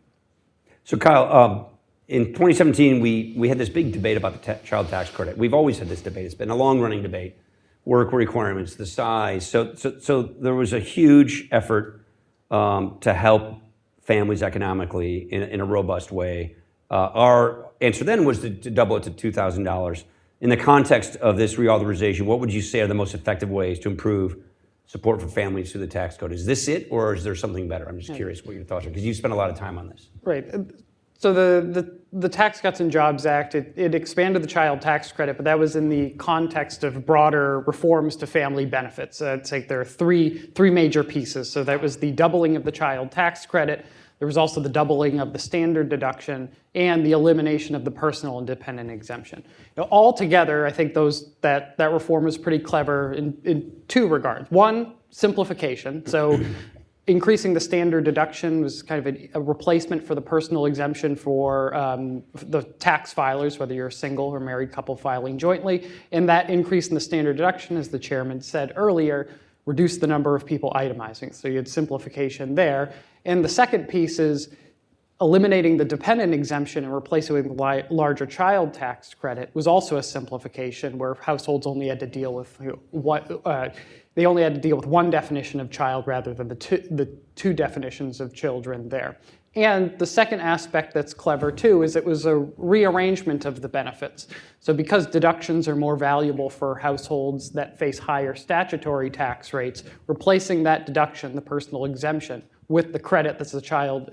So Kyle, in 2017, we had this big debate about the child tax credit. We've always had this debate. It's been a long-running debate. Work requirements, the size. So there was a huge effort to help families economically in a robust way. Our answer then was to double it to $2,000. In the context of this reauthorization, what would you say are the most effective ways to improve support for families through the tax code? Is this it, or is there something better? I'm just curious what your thoughts are, because you spent a lot of time on this. Right. So the Tax Cuts and Jobs Act, it expanded the child tax credit, but that was in the context of broader reforms to family benefits. It's like there are three major pieces. So that was the doubling of the child tax credit. There was also the doubling of the standard deduction and the elimination of the personal and dependent exemption. Altogether, I think that reform was pretty clever in two regards. One, simplification. So increasing the standard deduction was kind of a replacement for the personal exemption for the tax filers, whether you're a single or married couple filing jointly. And that increase in the standard deduction, as the chairman said earlier, reduced the number of people itemizing. So you had simplification there. And the second piece is eliminating the dependent exemption and replacing it with the larger child tax credit was also a simplification, where households only had to deal with they only had to deal with one definition of child rather than the two definitions of children there. And the second aspect that's clever too is it was a rearrangement of the benefits. So because deductions are more valuable for households that face higher statutory tax rates, replacing that deduction, the personal exemption, with the credit that's a child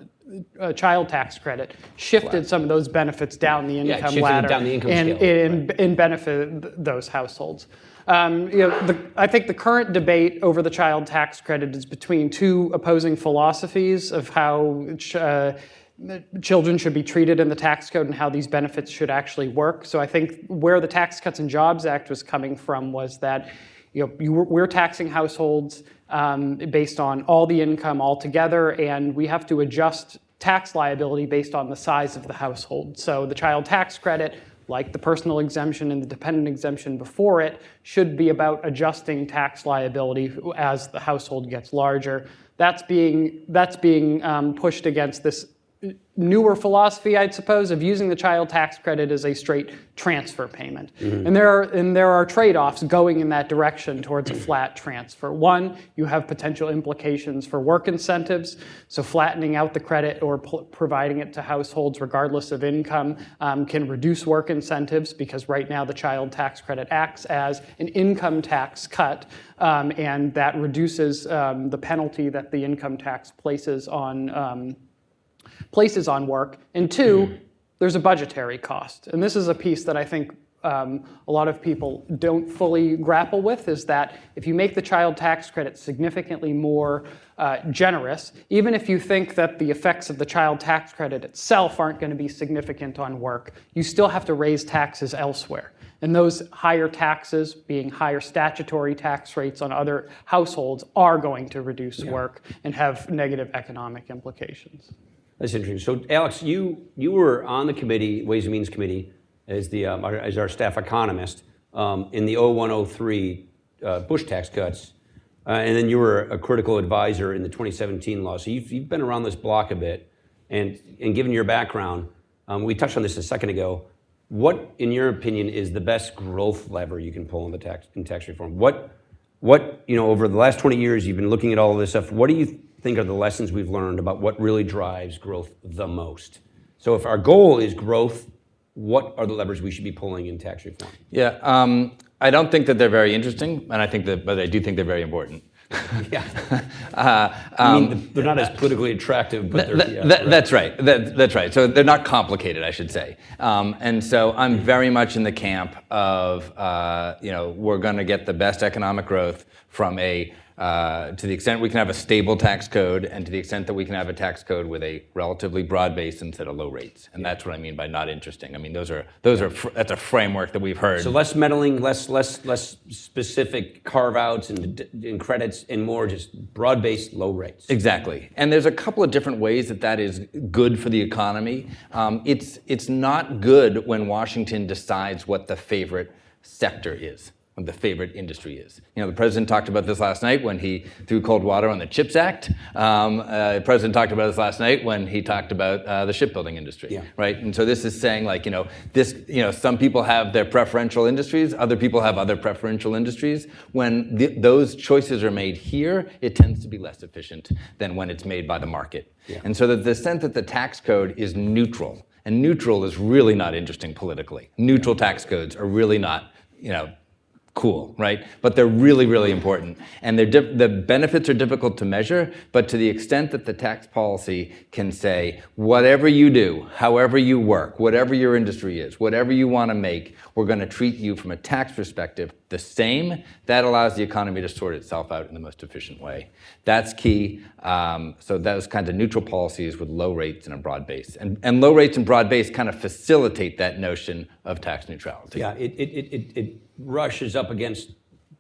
tax credit, shifted some of those benefits down the income ladder down the income scale, and benefited those households. I think the current debate over the child tax credit is between two opposing philosophies of how children should be treated in the tax code and how these benefits should actually work. So I think where the Tax Cuts and Jobs Act was coming from was that we're taxing households based on all the income altogether, and we have to adjust tax liability based on the size of the household. So the child tax credit, like the personal exemption and the dependent exemption before it, should be about adjusting tax liability as the household gets larger. That's being pushed against this newer philosophy, I'd suppose, of using the child tax credit as a straight transfer payment. Mm-hmm. And there are trade-offs going in that direction towards a flat transfer. One, you have potential implications for work incentives. So flattening out the credit or providing it to households regardless of income can reduce work incentives, because right now the child tax credit acts as an income tax cut, and that reduces the penalty that the income tax places on work. And two, there's a budgetary cost. And this is a piece that I think a lot of people don't fully grapple with, is that if you make the child tax credit significantly more generous, even if you think that the effects of the child tax credit itself aren't going to be significant on work, you still have to raise taxes elsewhere. And those higher taxes, being higher statutory tax rates on other households, are going to reduce work and have negative economic implications. That's interesting. So, Alex, you were on the committee, Ways and Means Committee, as our staff economist in the 0103 Bush tax cuts, and then you were a critical advisor in the 2017 law. So you've been around this block a bit, and given your background, we touched on this a second ago. What, in your opinion, is the best growth lever you can pull in tax reform? What over the last 20 years, you've been looking at all of this stuff. What do you think are the lessons we've learned about what really drives growth the most? So if our goal is growth, what are the levers we should be pulling in tax reform? Yeah, I don't think that they're very interesting, and but I do think they're very important. Yeah. I mean, they're not as politically attractive, but that's right. That's right. So they're not complicated, I should say. And so I'm very much in the camp of, we're going to get the best economic growth from to the extent we can have a stable tax code, and to the extent that we can have a tax code with a relatively broad base instead of low rates. And that's what I mean by not interesting. I mean, that's a framework that we've heard. So less meddling, less specific carve-outs and credits, and more just broad-based low rates. Exactly. And there's a couple of different ways that is good for the economy. It's not good when Washington decides what the favorite sector is, what the favorite industry is. The president talked about this last night when he threw cold water on the CHIPS Act. The president talked about this last night when he talked about the shipbuilding industry, right? And so this is saying, some people have their preferential industries, other people have other preferential industries. When those choices are made here, it tends to be less efficient than when it's made by the market. Yeah. And so that the sense that the tax code is neutral, and neutral is really not interesting politically. Neutral tax codes are really not, cool, right? But they're really, really important. And the benefits are difficult to measure, but to the extent that the tax policy can say, whatever you do, however you work, whatever your industry is, whatever you want to make, we're going to treat you from a tax perspective the same, that allows the economy to sort itself out in the most efficient way. That's key. So those kinds of neutral policies with low rates and a broad base. And low rates and broad base kind of facilitate that notion of tax neutrality. Yeah, it rushes up against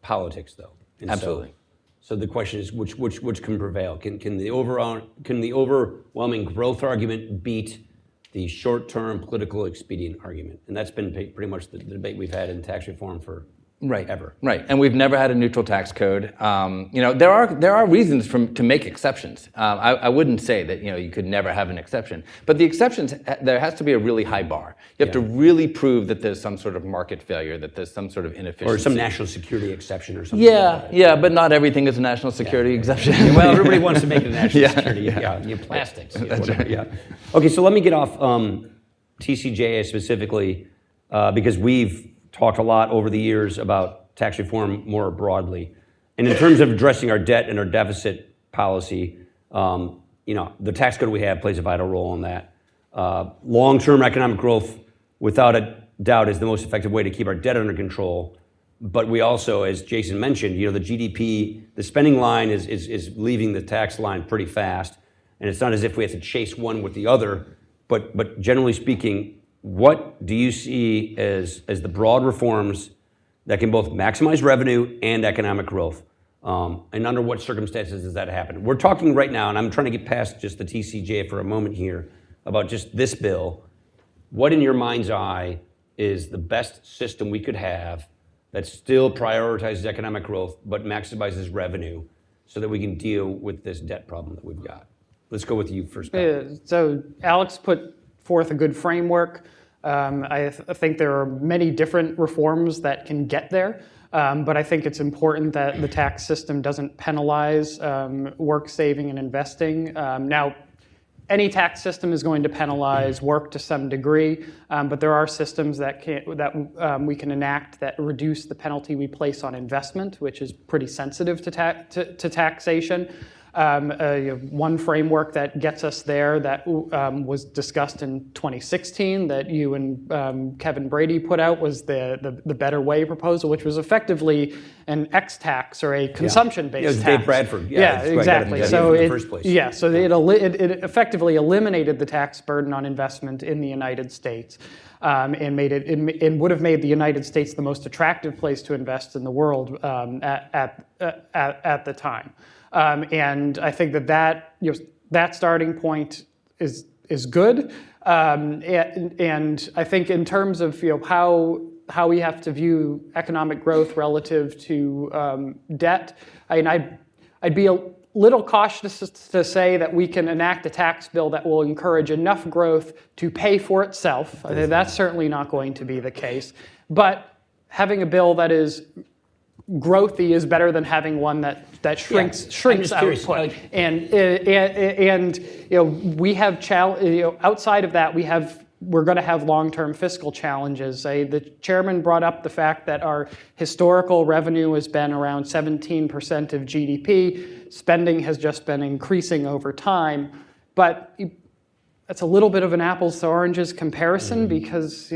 politics, though. And absolutely. So the question is, which can prevail? Can the overwhelming growth argument beat the short-term political expedient argument? And that's been pretty much the debate we've had in tax reform for Right. ever. Right. And we've never had a neutral tax code. There are reasons to make exceptions. I wouldn't say that you could never have an exception, but the exceptions, there has to be a really high bar. You have to really prove that there's some sort of market failure, that there's some sort of inefficiency, Or some national security exception or something. Yeah, but not everything is a national security exception. Well, everybody wants to make it a national security. Plastics. That's right. Yeah. Okay, so let me get off TCJA specifically because we've talked a lot over the years about tax reform more broadly. And in terms of addressing our debt and our deficit policy, the tax code we have plays a vital role in that. Long-term economic growth, without a doubt, is the most effective way to keep our debt under control. But we also, as Jason mentioned, the GDP, the spending line is leaving the tax line pretty fast. And it's not as if we have to chase one with the other. But generally speaking, what do you see as the broad reforms that can both maximize revenue and economic growth? And under what circumstances does that happen? We're talking right now, and I'm trying to get past just the TCJA for a moment here, about just this bill. What in your mind's eye is the best system we could have that still prioritizes economic growth but maximizes revenue so that we can deal with this debt problem that we've got? Let's go with you first. So Alex put forth a good framework. I think there are many different reforms that can get there, but I think it's important that the tax system doesn't penalize work, saving, and investing. Now, any tax system is going to penalize work to some degree, but there are systems that we can enact that reduce the penalty we place on investment, which is pretty sensitive to taxation. One framework that gets us there that was discussed in 2016 that you and Kevin Brady put out was the Better Way proposal, which was effectively an X tax or a consumption-based tax. It was Dave Bradford. Yeah, exactly. So in the first place. So it effectively eliminated the tax burden on investment in the United States. And would have made the United States the most attractive place to invest in the world at the time. And I think that starting point is good. And I think in terms of how we have to view economic growth relative to debt, I'd be a little cautious to say that we can enact a tax bill that will encourage enough growth to pay for itself. That's certainly not going to be the case. But having a bill that is growthy is better than having one that shrinks output. And we have outside of that we're going to have long-term fiscal challenges. The chairman brought up the fact that our historical revenue has been around 17% of GDP. Spending has just been increasing over time, but that's a little bit of an apples to oranges comparison because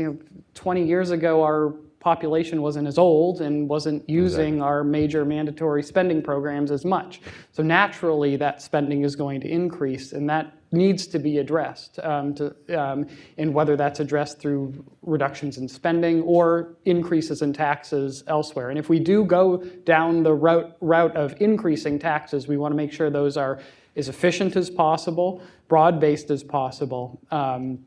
20 years ago our population wasn't as old and wasn't using our major mandatory spending programs as much. So naturally, that spending is going to increase, and that needs to be addressed. And whether that's addressed through reductions in spending or increases in taxes elsewhere. And if we do go down the route of increasing taxes, we want to make sure those are as efficient as possible, broad-based as possible, to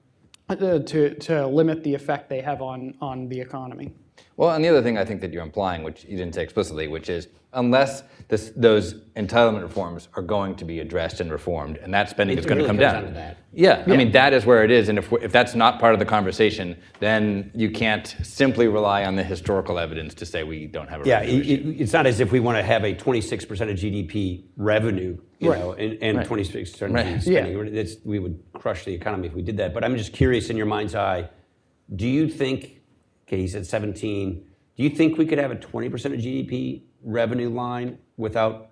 limit the effect they have on the economy. Well, and the other thing I think that you're implying, which you didn't say explicitly, which is unless those entitlement reforms are going to be addressed and reformed, and that spending is going to come down. Yeah, I mean, that is where it is. And if that's not part of the conversation, then you can't simply rely on the historical evidence to say we don't have a revenue issue. It's not as if we want to have a 26% of GDP revenue, and 26% of spending. We would crush the economy if we did that. But I'm just curious, in your mind's eye, do you think, okay, he said 17, do you think we could have a 20% of GDP revenue line without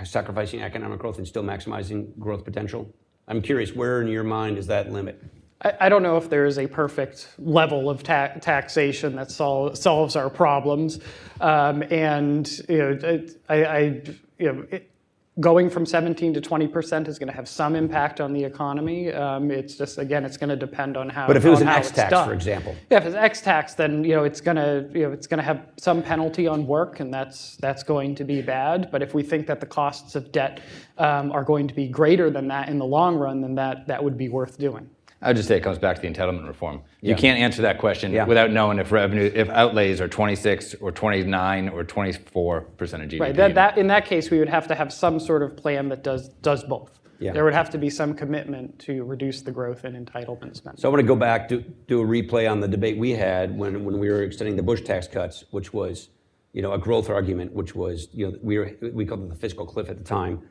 sacrificing economic growth and still maximizing growth potential? I'm curious, where in your mind is that limit? I don't know if there is a perfect level of taxation that solves our problems, going from 17 to 20% is going to have some impact on the economy. It's just, again, it's going to depend on how. But if it was an X tax, for example. Yeah, if it's X tax, then it's going to have some penalty on work, and that's going to be bad. But if we think that the costs of debt are going to be greater than that in the long run, then that would be worth doing. I would just say it comes back to the entitlement reform. Yeah. You can't answer that question Yeah. without knowing if outlays are 26 or 29 or 24% of GDP. Right. That in that case, we would have to have some sort of plan that does both. Yeah. There would have to be some commitment to reduce the growth in entitlement spending. So I want to go back to do a replay on the debate we had when we were extending the Bush tax cuts, which was, a growth argument, which was, we called it the fiscal cliff at the time.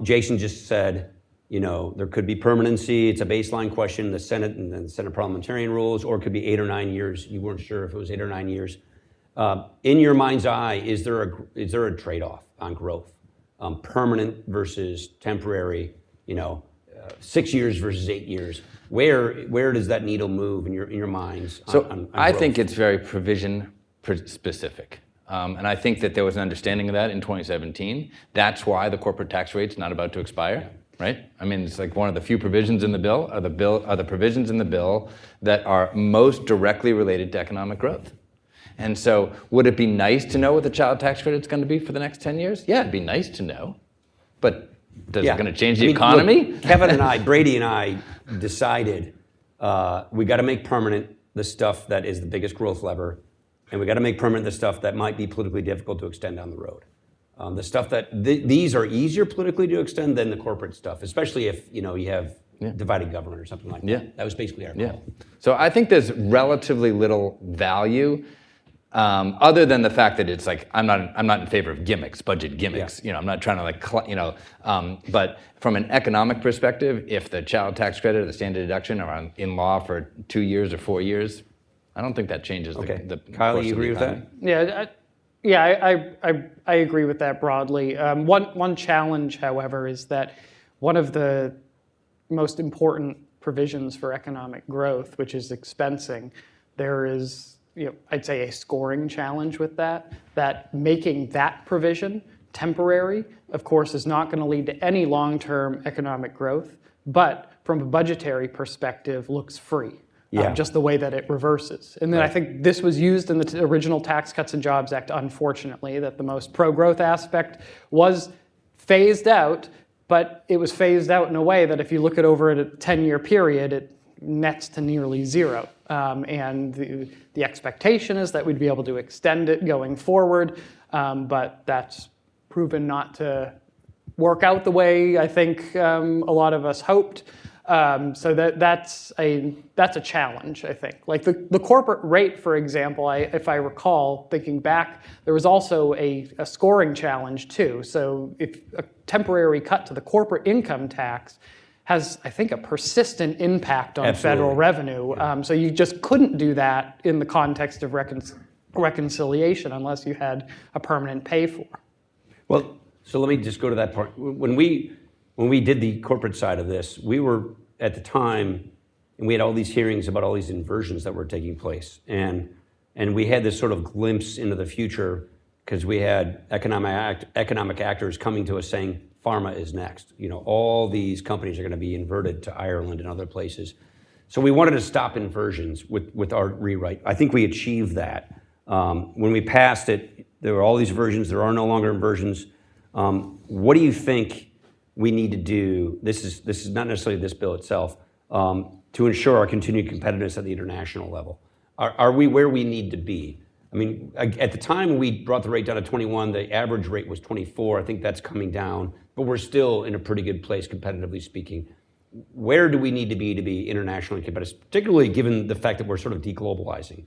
Jason just said, there could be permanency. It's a baseline question. The Senate and the Senate parliamentarian rules, or it could be 8 or 9 years. You weren't sure if it was 8 or 9 years. In your mind's eye, is there a trade-off on growth, permanent versus temporary? 6 years versus 8 years. Where does that needle move in your minds? On I growth? think it's very provision specific. And I think that there was an understanding of that in 2017. That's why the corporate tax rate's not about to expire, right? I mean, it's like one of the few provisions in the bill are the provisions in the bill that are most directly related to economic growth. And so would it be nice to know what the child tax credit's going to be for the next 10 years? Yeah, it'd be nice to know. But is it going to change the economy? Look, Kevin and I, Brady and I decided we got to make permanent the stuff that is the biggest growth lever, and we got to make permanent the stuff that might be politically difficult to extend down the road. The stuff that these are easier politically to extend than the corporate stuff, especially if you have divided government or something like that. Yeah. That was basically our goal. Yeah. So I think there's relatively little value, other than the fact that it's like I'm not in favor of gimmicks, budget gimmicks. Yeah. I'm not trying to but from an economic perspective, if the child tax credit or the standard deduction are in law for 2 years or 4 years, I don't think that changes the Kyle, course you of the agree with that? Yeah. I agree with that broadly. One challenge, however, is that one of the most important provisions for economic growth, which is expensing, there is, I'd say a scoring challenge with that making that provision temporary, of course, is not going to lead to any long-term economic growth, but from a budgetary perspective, looks free. Yeah. Just the way that it reverses. And then I think this was used in the original Tax Cuts and Jobs Act, unfortunately, that the most pro-growth aspect was phased out, but it was phased out in a way that if you look at over a 10-year period, it nets to nearly zero. And the expectation is that we'd be able to extend it going forward, but that's proven not to work out the way I think a lot of us hoped. So that's a challenge, I think. Like the corporate rate, for example, if I recall, thinking back, there was also a scoring challenge too. So if a temporary cut to the corporate income tax has, I think, a persistent impact on federal revenue. So you just couldn't do that in the context of reconciliation unless you had a permanent pay for. Well, so let me just go to that part. When we did the corporate side of this, we were at the time, and we had all these hearings about all these inversions that were taking place, and we had this sort of glimpse into the future because we had economic actors coming to us saying pharma is next. All these companies are going to be inverted to Ireland and other places. So we wanted to stop inversions with our rewrite. I think we achieved that. When we passed it, there were all these versions. There are no longer inversions. What do you think we need to do? This is not necessarily this bill itself, to ensure our continued competitiveness at the international level. Are we where we need to be? I mean, at the time we brought the rate down to 21, the average rate was 24. I think that's coming down, but we're still in a pretty good place, competitively speaking. Where do we need to be internationally competitive, particularly given the fact that we're sort of deglobalizing?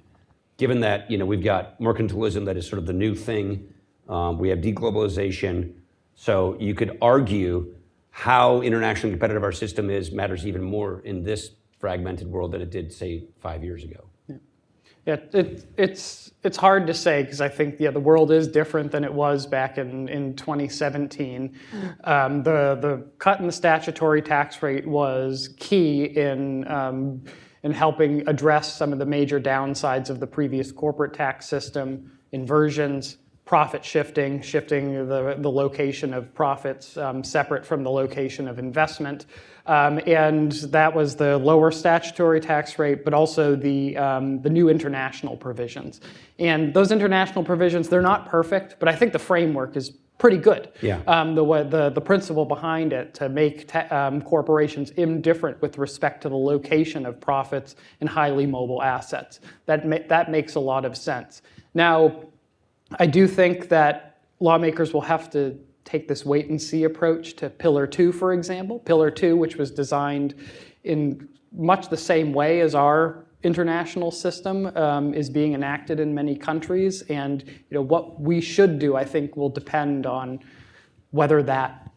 Given that we've got mercantilism that is sort of the new thing, we have deglobalization. So you could argue how internationally competitive our system is matters even more in this fragmented world than it did, say, 5 years ago. Yeah, it's hard to say because I think the world is different than it was back in 2017. The cut in the statutory tax rate was key in helping address some of the major downsides of the previous corporate tax system, inversions, profit shifting the location of profits separate from the location of investment. And that was the lower statutory tax rate, but also the new international provisions. And those international provisions, they're not perfect, but I think the framework is pretty good. Yeah. The principle behind it to make corporations indifferent with respect to the location of profits in highly mobile assets. That makes a lot of sense. Now, I do think that lawmakers will have to take this wait and see approach to Pillar 2, for example. Pillar 2, which was designed in much the same way as our international system, is being enacted in many countries. And what we should do, I think, will depend on whether that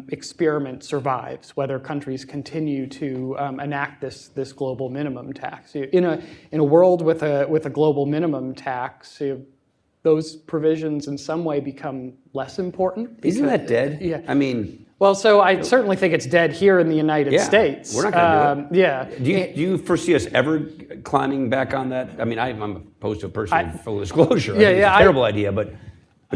experiment survives, whether countries continue to enact this global minimum tax. In a world with a global minimum tax, those provisions in some way become less important. Isn't that dead? Yeah. I mean, well, so I certainly think it's dead here in the United States. We're not going to do it. Yeah. Do you foresee us ever climbing back on that? I mean, I'm opposed to a person of full disclosure. Yeah, It's a terrible idea, but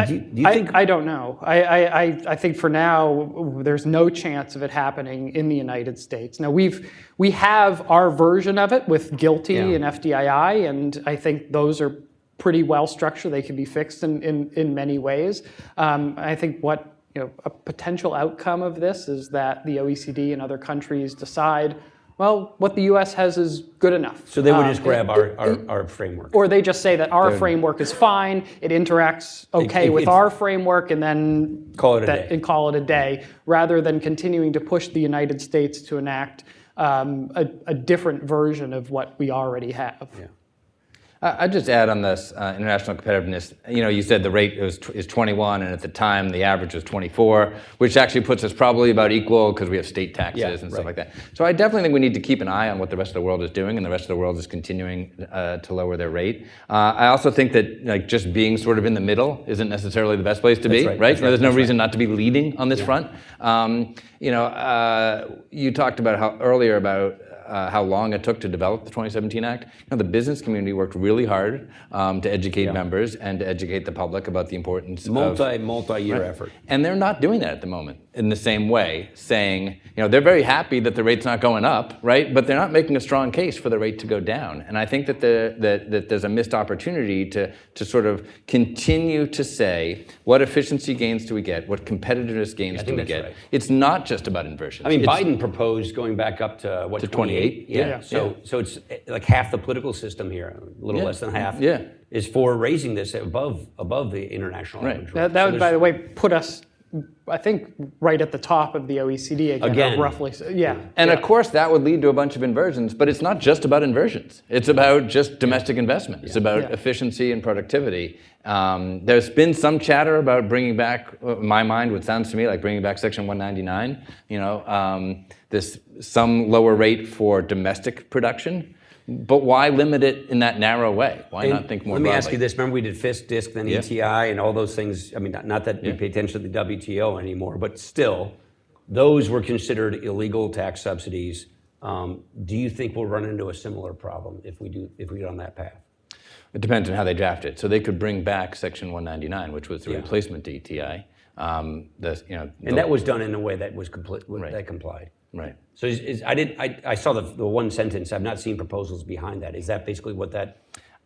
do you think? I don't know. I think for now there's no chance of it happening in the United States. Now we have our version of it with GILTI and FDII, and I think those are pretty well structured. They can be fixed in many ways. I think what a potential outcome of this is that the OECD and other countries decide, well, what the U.S. has is good enough. So they would just grab our framework. Or they just say that our framework is fine, it interacts okay with our framework, and then call it a day. And call it a day, rather than continuing to push the United States to enact a different version of what we already have. Yeah. I'd just add on this international competitiveness. You said the rate is 21, and at the time the average was 24, which actually puts us probably about equal because we have state taxes and stuff like that. So I definitely think we need to keep an eye on what the rest of the world is doing, and the rest of the world is continuing to lower their rate. I also think that just being sort of in the middle isn't necessarily the best place to be, right? There's no reason not to be leading on this front. You talked about earlier about how long it took to develop the 2017 Act. The business community worked really hard to educate members and to educate the public about the importance multi-year effort. And they're not doing that at the moment in the same way, saying, they're very happy that the rate's not going up, right? But they're not making a strong case for the rate to go down. And I think that that there's a missed opportunity to sort of continue to say, what efficiency gains do we get? What competitiveness gains do we get? Right. It's not just about inversions. I mean, Biden proposed going back up to what, 28? Yeah. So it's like half the political system here, a little less than half, is for raising this above the international average. That would, by the way, put us, I think, right at the top of the OECD again. Roughly. And of course, that would lead to a bunch of inversions, but it's not just about inversions. It's about just domestic investment. It's about efficiency and productivity. There's been some chatter about bringing back, in my mind, what sounds to me like bringing back Section 199. Some lower rate for domestic production. But why limit it in that narrow way? Why not think more broadly? Let me ask you this. Remember we did FISC, DISC, then ETI, and all those things. I mean, not that we pay attention to the WTO anymore, but still, those were considered illegal tax subsidies. Do you think we'll run into a similar problem if we get on that path? It depends on how they draft it. So they could bring back Section 199, which was the replacement to ETI. And that was done in a way that was that complied. Right. So I saw the one sentence. I've not seen proposals behind that. Is that basically what that?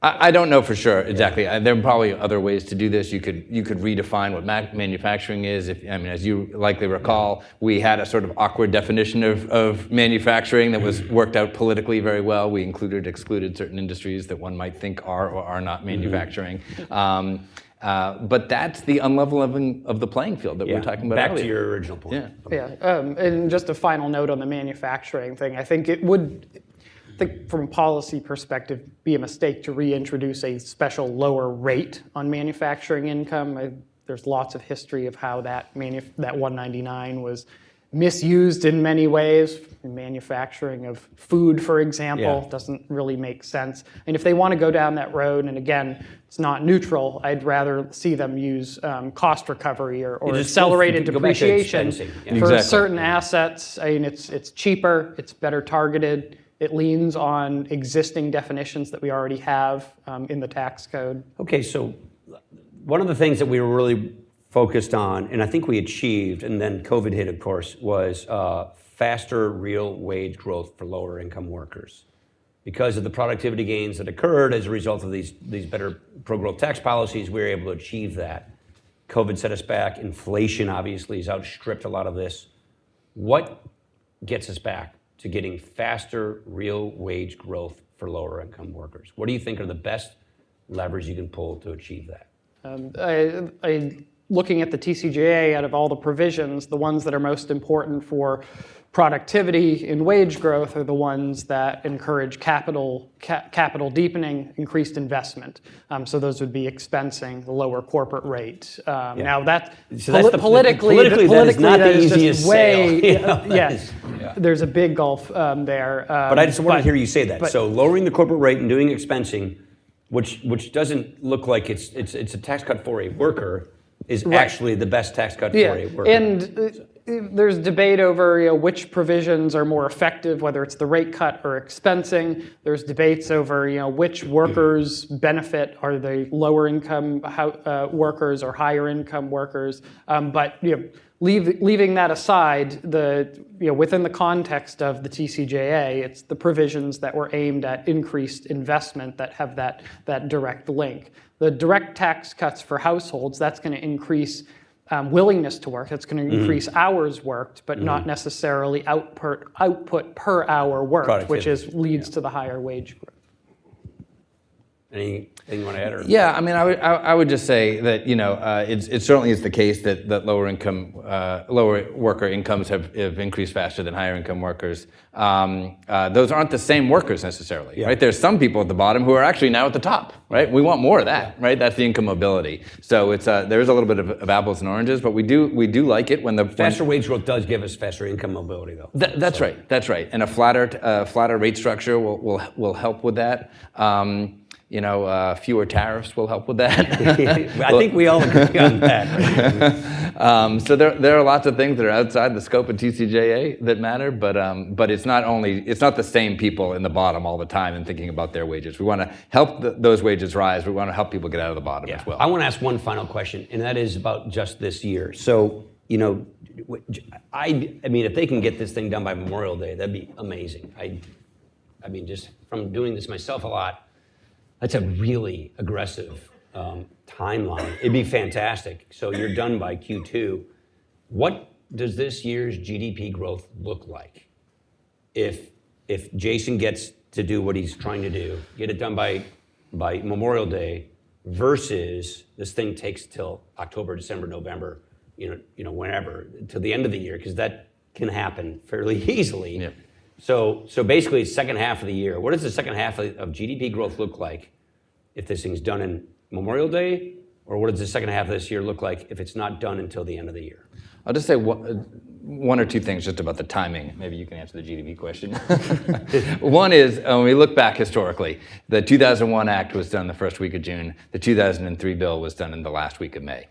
I don't know for sure exactly. There are probably other ways to do this. You could redefine what manufacturing is. As you likely recall, we had a sort of awkward definition of manufacturing that was worked out politically very well. We excluded certain industries that one might think are or are not manufacturing. But that's the unleveling of the playing field that we were talking about Back earlier. To your original point. And just a final note on the manufacturing thing. I think it would, from a policy perspective, be a mistake to reintroduce a special lower rate on manufacturing income. There's lots of history of how that 199 was misused in many ways. Manufacturing of food, for example, doesn't really make sense. And if they want to go down that road, and again, it's not neutral, I'd rather see them use cost recovery or accelerated depreciation for certain assets. I mean, it's cheaper, it's better targeted, it leans on existing definitions that we already have in the tax code. Okay, so one of the things that we were really focused on, and I think we achieved, and then COVID hit, of course, was faster real wage growth for lower income workers. Because of the productivity gains that occurred as a result of these better pro-growth tax policies, we were able to achieve that. COVID set us back. Inflation obviously has outstripped a lot of this. What gets us back to getting faster real wage growth for lower income workers? What do you think are the best levers you can pull to achieve that? Looking at the TCJA, out of all the provisions, the ones that are most important for productivity in wage growth are the ones that encourage capital deepening, increased investment. So those would be expensing, the lower corporate rate. Now that politically that is not the easiest way. sale. Yes, there's a big gulf there. But I just want to hear you say that. So lowering the corporate rate and doing expensing, which doesn't look like it's a tax cut for a worker, is actually the best tax cut for a worker. And there's debate over which provisions are more effective, whether it's the rate cut or expensing. There's debates over which workers benefit. Are they lower income workers or higher income workers? But leaving that aside, within the context of the TCJA, it's the provisions that were aimed at increased investment that have that direct link. The direct tax cuts for households, that's going to increase willingness to work. That's going to increase hours worked, but not necessarily output per hour worked, which leads to the higher wage growth. Anything you want to add? Or? Yeah, I mean, I would just say that it certainly is the case that lower worker incomes have increased faster than higher income workers. Those aren't the same workers necessarily, right? There's some people at the bottom who are actually now at the top, right? We want more of that, right? That's the income mobility. So there's a little bit of apples and oranges, but we do like it when the faster wage growth does give us faster income mobility, though. That's right, and a flatter rate structure will help with that. Fewer tariffs will help with that. I think we all agree on that. So there are lots of things that are outside the scope of TCJA that matter, but it's not the same people in the bottom all the time and thinking about their wages. We want to help those wages rise. We want to help people get out of the bottom as well. I want to ask one final question, and that is about just this year. So, I mean, if they can get this thing done by Memorial Day, that'd be amazing. I mean, just from doing this myself a lot, that's a really aggressive timeline. It'd be fantastic. So you're done by Q2. What does this year's GDP growth look like if Jason gets to do what he's trying to do, get it done by Memorial Day, versus this thing takes till October, December, November, whenever, to the end of the year, because that can happen fairly easily. Yep. So basically, second half of the year. What does the second half of GDP growth look like if this thing's done in Memorial Day? Or what does the second half of this year look like if it's not done until the end of the year? I'll just say one or two things just about the timing. Maybe you can answer the GDP question. One is, when we look back historically, the 2001 Act was done the first week of June. The 2003 bill was done in the last week of May.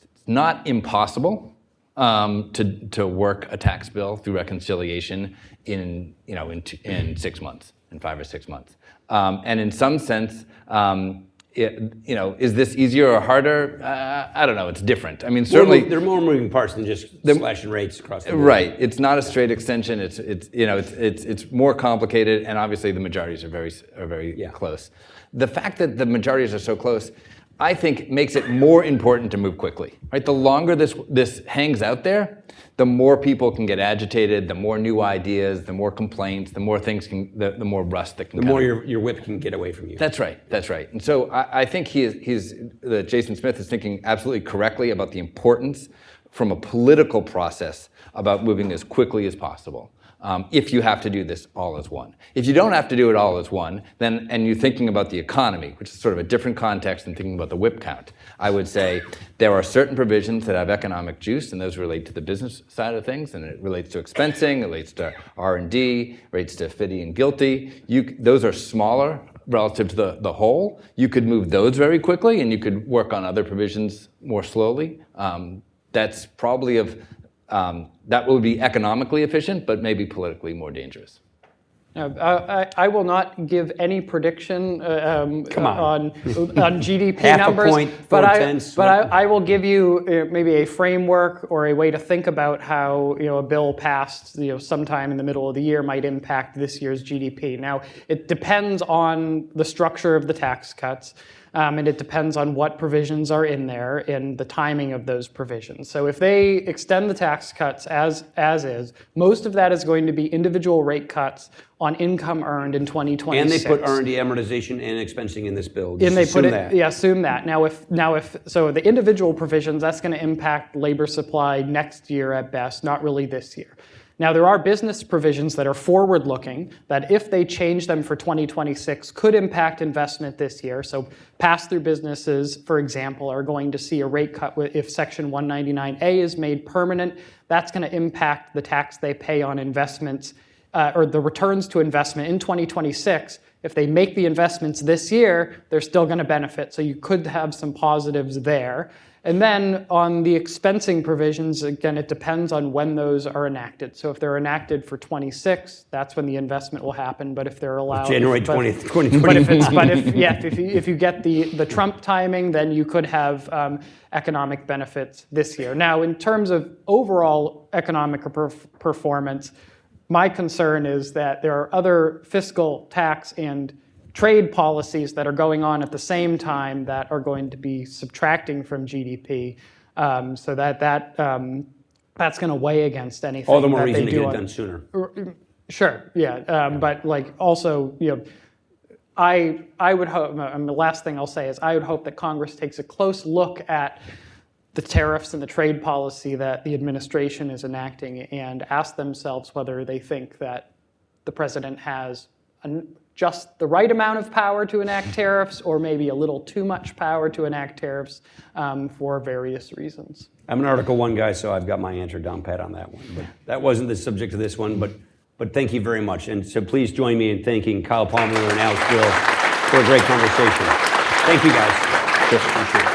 It's not impossible to work a tax bill through reconciliation in 6 months, in 5 or 6 months. And in some sense, is this easier or harder? I don't know. It's different. I mean, certainly there are more moving parts than just slashing rates across the board. Right. It's not a straight extension. It's more complicated, and obviously the majorities are very close. The fact that the majorities are so close, I think, makes it more important to move quickly. Right. The longer this hangs out there, the more people can get agitated, the more new ideas, the more complaints, the more the more rust that can come. The more your whip can get away from you. That's right. And so I think Jason Smith is thinking absolutely correctly about the importance from a political process about moving as quickly as possible. If you have to do this all as one. If you don't have to do it all as one, and you're thinking about the economy, which is sort of a different context than thinking about the whip count, I would say there are certain provisions that have economic juice, and those relate to the business side of things, and it relates to expensing, it relates to R&D, relates to fitty and guilty. Those are smaller relative to the whole. You could move those very quickly, and you could work on other provisions more slowly. That's probably that would be economically efficient, but maybe politically more dangerous. I will not give any prediction on GDP Half numbers, a point, but 4/10. I will give you maybe a framework or a way to think about how a bill passed sometime in the middle of the year might impact this year's GDP. Now, it depends on the structure of the tax cuts. and it depends on what provisions are in there and the timing of those provisions. So if they extend the tax cuts as is, most of that is going to be individual rate cuts on income earned in 2026. And they put R&D amortization and expensing in this bill. Just And they assume put it, that. yeah, assume that. Now if so the individual provisions, that's going to impact labor supply next year at best, not really this year. Now there are business provisions that are forward-looking that if they change them for 2026 could impact investment this year. So pass-through businesses, for example, are going to see a rate cut if Section 199A is made permanent. That's going to impact the tax they pay on investments or the returns to investment in 2026. If they make the investments this year, they're still going to benefit. So you could have some positives there. And then on the expensing provisions, again, it depends on when those are enacted. So if they're enacted for 26, that's when the investment will happen. But if they're allowed January 20th, 2020. if you get the Trump timing, then you could have economic benefits this year. Now, in terms of overall economic performance, my concern is that there are other fiscal, tax, and trade policies that are going on at the same time that are going to be subtracting from GDP, so that's going to weigh against anything. All the more that reason they to do get it done sooner. Sure, yeah, but like also, I would hope, and the last thing I'll say is I would hope that Congress takes a close look at the tariffs and the trade policy that the administration is enacting and ask themselves whether they think that the president has just the right amount of power to enact tariffs or maybe a little too much power to enact tariffs for various reasons. I'm an Article 1 guy, so I've got my answer down pat on that one. But that wasn't the subject of this one, but thank you very much. And so please join me in thanking Kyle Pomerleau and Alex Brill for a great conversation. Thank you, guys. Appreciate it.